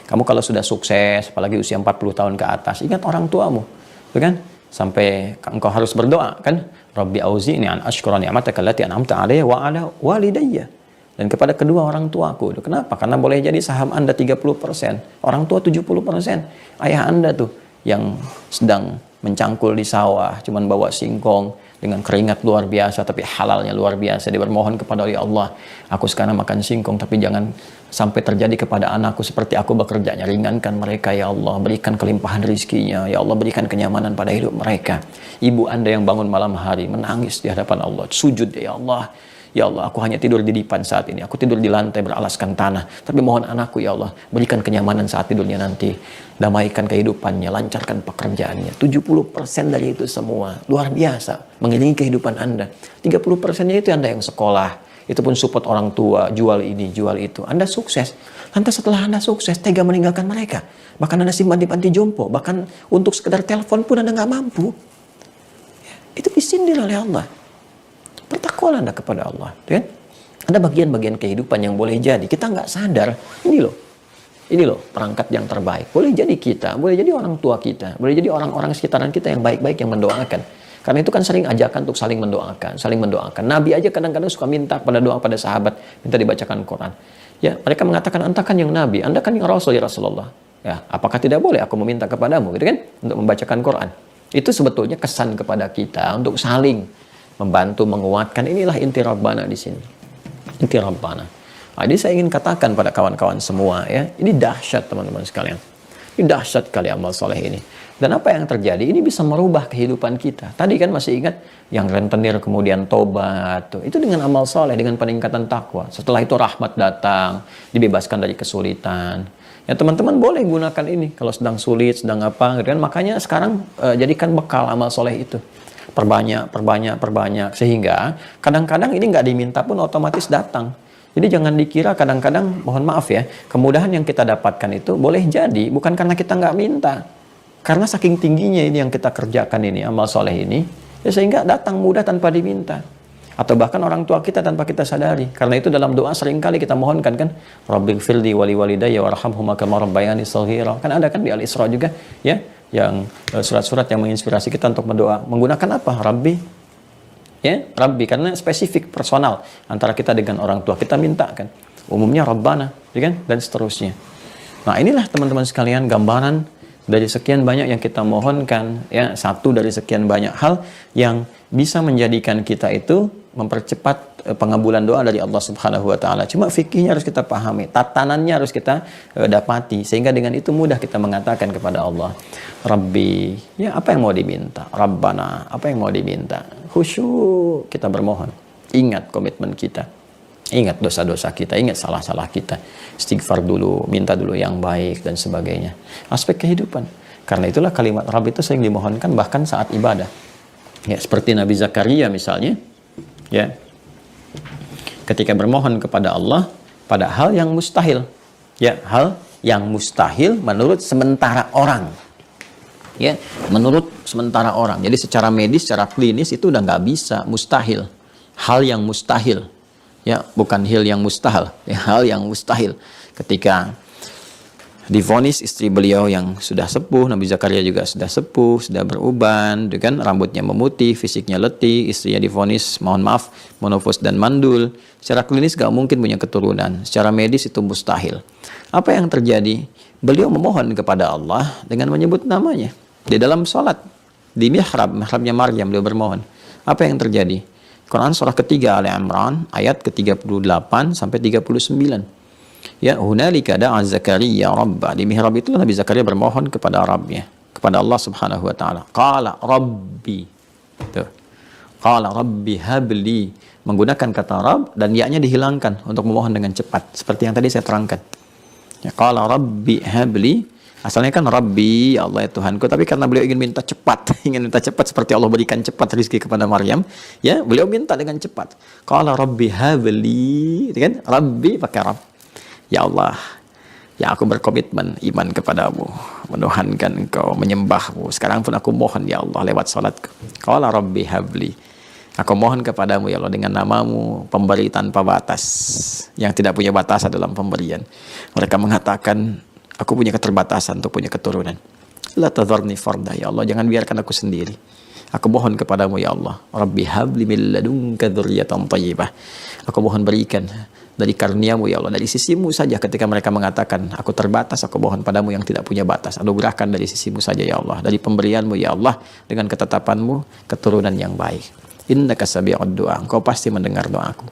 Kamu kalau sudah sukses, apalagi usia 40 tahun ke atas, ingat orang tuamu. Itu kan? Sampai engkau harus berdoa kan, Rabbi auzi'ni an ashkura ni'mataka allati an'amta 'alayya wa 'ala walidayya. Dan kepada kedua orang tuaku. Kenapa? Karena boleh jadi saham Anda 30%, orang tua 70%. Ayah Anda tuh yang sedang mencangkul di sawah, cuman bawa singkong dengan keringat luar biasa, tapi halalnya luar biasa. Dia bermohon kepada Allah, aku sekarang makan singkong, tapi jangan sampai terjadi kepada anakku seperti aku bekerjanya. Ringankan mereka ya Allah, berikan kelimpahan rizkinya ya Allah, berikan kenyamanan pada hidup mereka. Ibu Anda yang bangun malam hari menangis di hadapan Allah, sujud ya Allah, ya Allah, aku hanya tidur di dipan saat ini, aku tidur di lantai beralaskan tanah, tapi mohon anakku ya Allah, berikan kenyamanan saat tidurnya nanti, damaikan kehidupannya, lancarkan pekerjaannya. 70% dari itu semua luar biasa mengiringi kehidupan Anda. 30%-nya itu Anda yang sekolah, itu pun support orang tua, jual ini, jual itu. Anda sukses. Lantas setelah Anda sukses, tega meninggalkan mereka. Bahkan Anda simpan di panti jompo. Bahkan untuk sekedar telepon pun Anda nggak mampu. Ya, itu disindir oleh Allah. Bertakwalah Anda kepada Allah. Kan? Ada bagian-bagian kehidupan yang boleh jadi kita nggak sadar. Ini loh perangkat yang terbaik. Boleh jadi kita, boleh jadi orang tua kita, boleh jadi orang-orang sekitaran kita yang baik-baik yang mendoakan. Karena itu kan sering ajakan untuk saling mendoakan. Nabi aja kadang-kadang suka minta pada doa pada sahabat, minta dibacakan Quran. Ya, mereka mengatakan, Anda kan yang Nabi, Anda kan yang Rasul ya Rasulullah. Ya, apakah tidak boleh aku meminta kepadamu, gitu kan, untuk membacakan Quran? Itu sebetulnya kesan kepada kita untuk saling membantu, menguatkan. Inilah inti Rabbana di sini. Inti Rabbana. Nah, jadi saya ingin katakan pada kawan-kawan semua, ya, ini dahsyat teman-teman sekalian. Ini dahsyat kali amal soleh ini. Dan apa yang terjadi? Ini bisa merubah kehidupan kita. Tadi kan masih ingat yang rentenir kemudian tobat. Tuh. Itu dengan amal soleh, dengan peningkatan takwa. Setelah itu rahmat datang, dibebaskan dari kesulitan. Ya teman-teman boleh gunakan ini kalau sedang sulit, sedang apa. Gitu kan? Makanya sekarang jadikan bekal amal soleh itu. Perbanyak. Sehingga kadang-kadang ini nggak diminta pun otomatis datang. Jadi jangan dikira kadang-kadang, mohon maaf ya, kemudahan yang kita dapatkan itu boleh jadi bukan karena kita nggak minta. Karena saking tingginya ini yang kita kerjakan ini, amal soleh ini, ya sehingga datang mudah tanpa diminta. Atau bahkan orang tua kita tanpa kita sadari. Karena itu dalam doa seringkali kita mohonkan kan, Rabbighfirli wali walidayya warhamhuma kama rabbayani shaghira. Kan ada kan di Al-Isra juga, ya, yang surat-surat yang menginspirasi kita untuk berdoa. Menggunakan apa? Rabbi. Ya, Rabbi, karena spesifik, personal antara kita dengan orang tua. Kita minta kan. Umumnya Rabbana, ya kan? Dan seterusnya. Nah, inilah teman-teman sekalian gambaran dari sekian banyak yang kita mohonkan, ya, satu dari sekian banyak hal yang bisa menjadikan kita itu mempercepat pengabulan doa dari Allah Subhanahu wa taala. Cuma fikihnya harus kita pahami, tatanannya harus kita dapati, sehingga dengan itu mudah kita mengatakan kepada Allah, Rabbi, ya apa yang mau diminta? Rabbana, apa yang mau diminta? Khusyuk kita bermohon. Ingat komitmen kita. Ingat dosa-dosa kita, ingat salah-salah kita. Istighfar dulu, minta dulu yang baik dan sebagainya. Aspek kehidupan. Karena itulah kalimat Rabb itu sering dimohonkan bahkan saat ibadah. Ya, seperti Nabi Zakaria misalnya, ya. Ketika bermohon kepada Allah pada hal yang mustahil. Ya, hal yang mustahil menurut sementara orang. Ya, menurut sementara orang. Jadi secara medis, secara klinis itu udah nggak bisa, mustahil. Hal yang mustahil. Ya, bukan hal yang mustahil, ya, hal yang mustahil. Ketika divonis istri beliau yang sudah sepuh, Nabi Zakaria juga sudah sepuh, sudah beruban, kan rambutnya memutih, fisiknya letih, istrinya divonis, mohon maaf, menopause dan mandul. Secara klinis gak mungkin punya keturunan, secara medis itu mustahil. Apa yang terjadi? Beliau memohon kepada Allah dengan menyebut namanya di dalam sholat, di mihrabnya Maryam beliau bermohon. Apa yang terjadi? Quran surah ketiga Ali Imran ayat ke-38 sampai 39. Ya, hunalika da'a Zakaria rabbah. Di mihrab itu Nabi Zakaria bermohon kepada Rabbnya, kepada Allah Subhanahu wa taala. Qala rabbi. Tuh. Qala rabbi habli, menggunakan kata Rabb dan ya-nya dihilangkan untuk memohon dengan cepat seperti yang tadi saya terangkan. Ya, qala rabbi habli. Asalnya kan Rabbi, ya Allah ya Tuhanku, tapi karena beliau ingin minta cepat, seperti Allah berikan cepat rezeki kepada Maryam, ya beliau minta dengan cepat. Qala Rabbi habli, kan? Rabbi pakai Rabb. Ya Allah, ya aku berkomitmen iman kepadamu, menuhankan Engkau, menyembahmu. Sekarang pun aku mohon ya Allah lewat salatku. Qala Rabbi habli. Aku mohon kepadamu ya Allah dengan namamu, pemberi tanpa batas, yang tidak punya batasan dalam pemberian. Mereka mengatakan, aku punya keterbatasan untuk punya keturunan. La tadharni farda, ya Allah, jangan biarkan aku sendiri. Aku mohon kepadamu ya Allah, Rabbi habli min ladunka dzurriyyatan thayyibah. Aku mohon berikan dari karuniamu ya Allah, dari sisimu saja. Ketika mereka mengatakan aku terbatas, aku mohon padamu yang tidak punya batas. Anugerahkan dari sisimu saja ya Allah, dari pemberianmu ya Allah, dengan ketetapanmu keturunan yang baik. Innaka sami'ud du'a, engkau pasti mendengar doaku.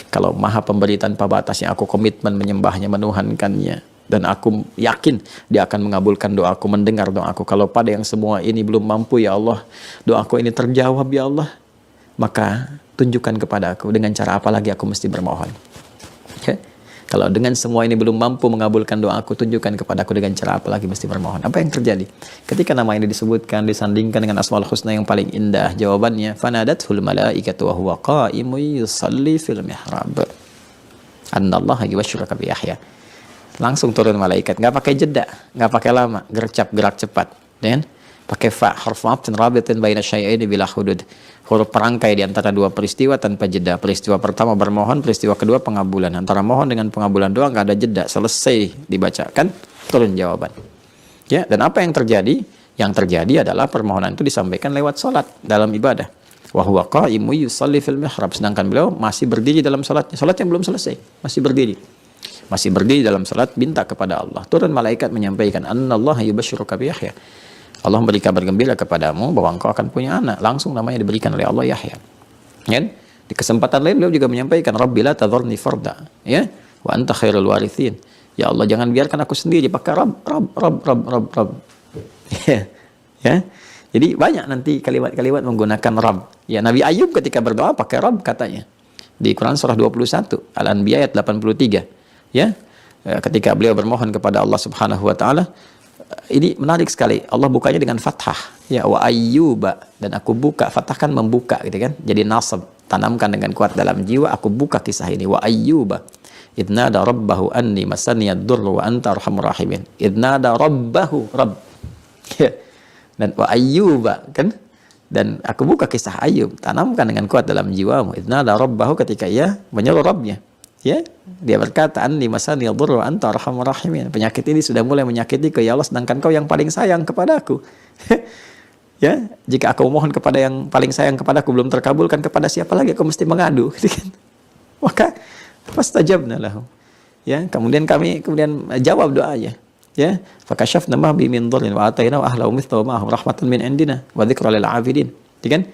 Kalau maha pemberi tanpa batas yang aku komitmen menyembahnya, menuhankannya, dan aku yakin dia akan mengabulkan doaku, mendengar doaku. Kalau pada yang semua ini belum mampu ya Allah, doaku ini terjawab ya Allah, maka tunjukkan kepada aku dengan cara apa lagi aku mesti bermohon. Okay? Kalau dengan semua ini belum mampu mengabulkan doaku, tunjukkan kepada aku dengan cara apa lagi mesti bermohon. Apa yang terjadi? Ketika nama ini disebutkan, disandingkan dengan Asmaul Husna yang paling indah, jawabannya, fanadathul malaikatu wa huwa qa'imun yusalli fil mihrab. Annallaha yubasyshiruka bi Yahya. Langsung turun malaikat, nggak pakai jeda, nggak pakai lama, gerak cepat, dan pakai fa, huruf ma'atin rabitin baina syai'aini bila hudud, huruf perangkai di antara dua peristiwa tanpa jeda. Peristiwa pertama bermohon, peristiwa kedua pengabulan. Antara mohon dengan pengabulan doa nggak ada jeda, selesai dibacakan, turun jawaban. Ya, dan apa yang terjadi? Yang terjadi adalah permohonan itu disampaikan lewat salat dalam ibadah. Wa huwa qa'imun yusalli fil mihrab, sedangkan beliau masih berdiri dalam salatnya. Salatnya belum selesai, masih berdiri. Masih berdiri dalam salat, minta kepada Allah. Turun malaikat menyampaikan, Annallaha yubasyshiruka bi Yahya. Allah memberi kabar gembira kepadamu bahwa engkau akan punya anak. Langsung namanya diberikan oleh Allah Yahya. Ya? Di kesempatan lain beliau juga menyampaikan, Rabbi la tadharni farda, ya, wa anta khairul warithin. Ya Allah, jangan biarkan aku sendiri, pakai Rabb. Ya. Jadi banyak nanti kalimat-kalimat menggunakan Rabb. Ya, Nabi Ayub ketika berdoa pakai Rabb katanya. Di Quran surah 21, Al-Anbiya ayat 83. Ya, ketika beliau bermohon kepada Allah Subhanahu wa taala, ini menarik sekali. Allah bukanya dengan fathah. Ya, wa ayyuba, dan aku buka, fathah kan membuka gitu kan. Jadi nasab, tanamkan dengan kuat dalam jiwa, aku buka kisah ini. Wa ayyuba idnada rabbahu anni masaniyad durru wa anta arhamur rahimin. Idnada rabbahu, Rabb. Ya. Dan wa ayyuba kan, dan aku buka kisah Ayub, tanamkan dengan kuat dalam jiwamu. Idnada rabbahu, ketika ia menyeru Rabbnya. Ya, dia berkata, anni masani yadhurru wa anta arhamur rahimin. Penyakit ini sudah mulai menyakitiku ya Allah, sedangkan kau yang paling sayang kepadaku. Ya, jika aku mohon kepada yang paling sayang kepadaku belum terkabulkan, kepada siapa lagi aku mesti mengadu? Maka fastajabna lahu. Ya, kemudian kami jawab doanya. Ya, fakashafna ma bi min dhurrin wa atainahu ahlahu mithlahu ma'ahum rahmatan min indina wa dzikra lil 'abidin. Kan?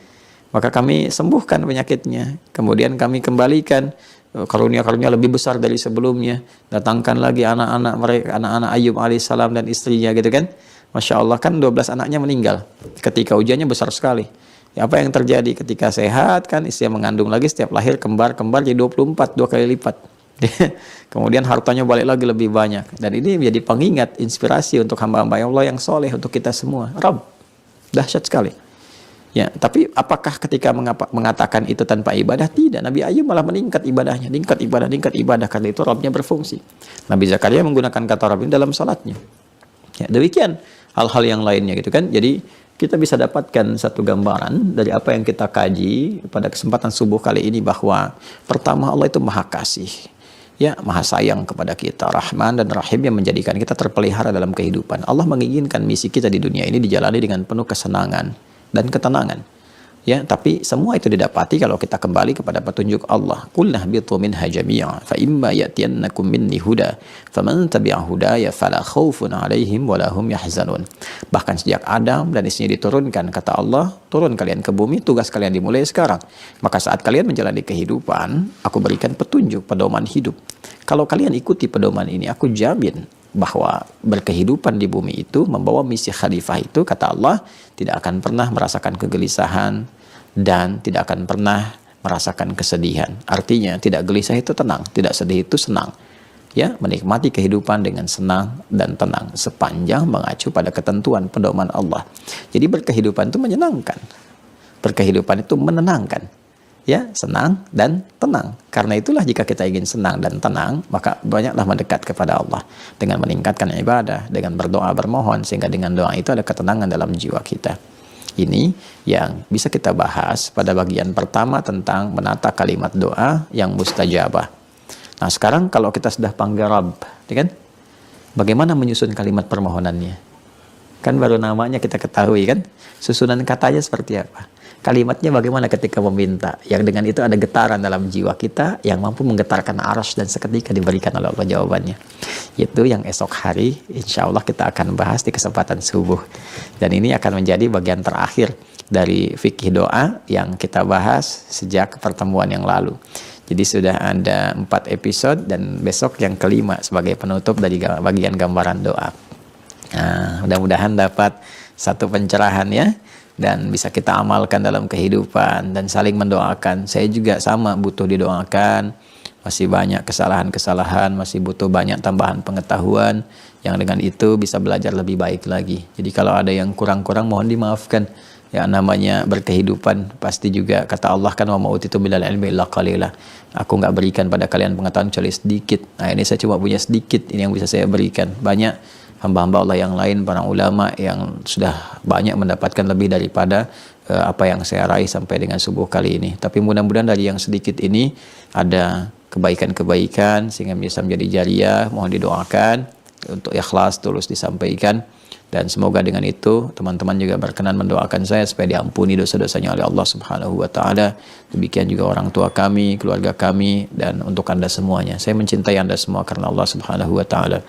Maka kami sembuhkan penyakitnya. Kemudian kami kembalikan karunia-karunia lebih besar dari sebelumnya. Datangkan lagi anak-anak mereka, anak-anak Ayub alaihissalam dan istrinya gitu kan. Masya Allah, kan 12 anaknya meninggal ketika ujiannya besar sekali. Ya, apa yang terjadi ketika sehat kan, istri mengandung lagi, setiap lahir kembar-kembar jadi 24, 2 kali lipat. Kemudian hartanya balik lagi lebih banyak. Dan ini menjadi pengingat, inspirasi untuk hamba-hamba Allah yang soleh, untuk kita semua. Rabb, dahsyat sekali. Ya, tapi apakah ketika mengatakan itu tanpa ibadah? Tidak. Nabi Ayub malah meningkat ibadahnya, meningkat ibadah, karena itu Rabbnya berfungsi. Nabi Zakaria menggunakan kata Rabb ini dalam salatnya. Ya, demikian hal-hal yang lainnya gitu kan. Jadi kita bisa dapatkan satu gambaran dari apa yang kita kaji pada kesempatan subuh kali ini, bahwa pertama, Allah itu maha kasih, ya, maha sayang kepada kita, Rahman dan Rahim, yang menjadikan kita terpelihara dalam kehidupan. Allah menginginkan misi kita di dunia ini dijalani dengan penuh kesenangan dan ketenangan. Ya, tapi semua itu didapati kalau kita kembali kepada petunjuk Allah. Qulna bitu minha jami'a fa imma ya'tiyannakum minni huda faman tabi'a hudaya fala khaufun 'alaihim wa lahum yahzanun. Bahkan sejak Adam dan istrinya diturunkan, kata Allah, turun kalian ke bumi, tugas kalian dimulai sekarang. Maka saat kalian menjalani kehidupan, aku berikan petunjuk, pedoman hidup. Kalau kalian ikuti pedoman ini, aku jamin bahwa berkehidupan di bumi itu, membawa misi khalifah itu, kata Allah, tidak akan pernah merasakan kegelisahan dan tidak akan pernah merasakan kesedihan. Artinya tidak gelisah itu tenang, tidak sedih itu senang. Ya, menikmati kehidupan dengan senang dan tenang sepanjang mengacu pada ketentuan pedoman Allah. Jadi berkehidupan itu menyenangkan. Berkehidupan itu menenangkan. Ya, senang dan tenang. Karena itulah jika kita ingin senang dan tenang, maka banyaklah mendekat kepada Allah dengan meningkatkan ibadah, dengan berdoa, bermohon, sehingga dengan doa itu ada ketenangan dalam jiwa kita. Ini yang bisa kita bahas pada bagian pertama tentang menata kalimat doa yang mustajabah. Nah, sekarang kalau kita sudah panggil Rabb, kan? Bagaimana menyusun kalimat permohonannya? Kan baru namanya kita ketahui kan? Susunan katanya seperti apa? Kalimatnya bagaimana ketika meminta, yang dengan itu ada getaran dalam jiwa kita yang mampu menggetarkan arsy dan seketika diberikan oleh Allah jawabannya. Itu yang esok hari insya Allah kita akan bahas di kesempatan subuh. Dan ini akan menjadi bagian terakhir dari fikih doa yang kita bahas sejak pertemuan yang lalu. Jadi sudah ada 4 episode dan besok yang kelima sebagai penutup dari bagian gambaran doa. Nah, mudah-mudahan dapat satu pencerahan ya, dan bisa kita amalkan dalam kehidupan dan saling mendoakan. Saya juga sama, butuh didoakan, masih banyak kesalahan-kesalahan, masih butuh banyak tambahan pengetahuan yang dengan itu bisa belajar lebih baik lagi. Jadi kalau ada yang kurang-kurang mohon dimaafkan. Ya, namanya berkehidupan pasti juga, kata Allah kan, wa ma'utitu minal ilmi illa qalila. Aku nggak berikan pada kalian pengetahuan kecuali sedikit. Nah, ini saya cuma punya sedikit, ini yang bisa saya berikan. Banyak hamba-hamba Allah yang lain, para ulama yang sudah banyak mendapatkan lebih daripada apa yang saya raih sampai dengan subuh kali ini. Tapi mudah-mudahan dari yang sedikit ini ada kebaikan-kebaikan sehingga bisa menjadi jariah. Mohon didoakan untuk ikhlas, tulus disampaikan. Dan semoga dengan itu teman-teman juga berkenan mendoakan saya supaya diampuni dosa-dosanya oleh Allah Subhanahu wa taala. Demikian juga orang tua kami, keluarga kami, dan untuk Anda semuanya. Saya mencintai Anda semua karena Allah Subhanahu wa taala.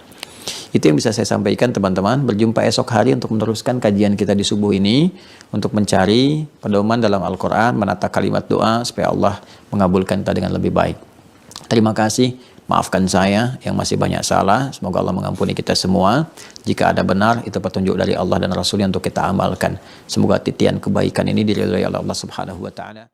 Itu yang bisa saya sampaikan teman-teman. Berjumpa esok hari untuk meneruskan kajian kita di subuh ini, untuk mencari pedoman dalam Al-Quran, menata kalimat doa supaya Allah mengabulkan kita dengan lebih baik. Terima kasih. Maafkan saya yang masih banyak salah. Semoga Allah mengampuni kita semua. Jika ada benar, itu petunjuk dari Allah dan Rasulnya untuk kita amalkan. Semoga titian kebaikan ini diridhai oleh Allah Subhanahu wa taala.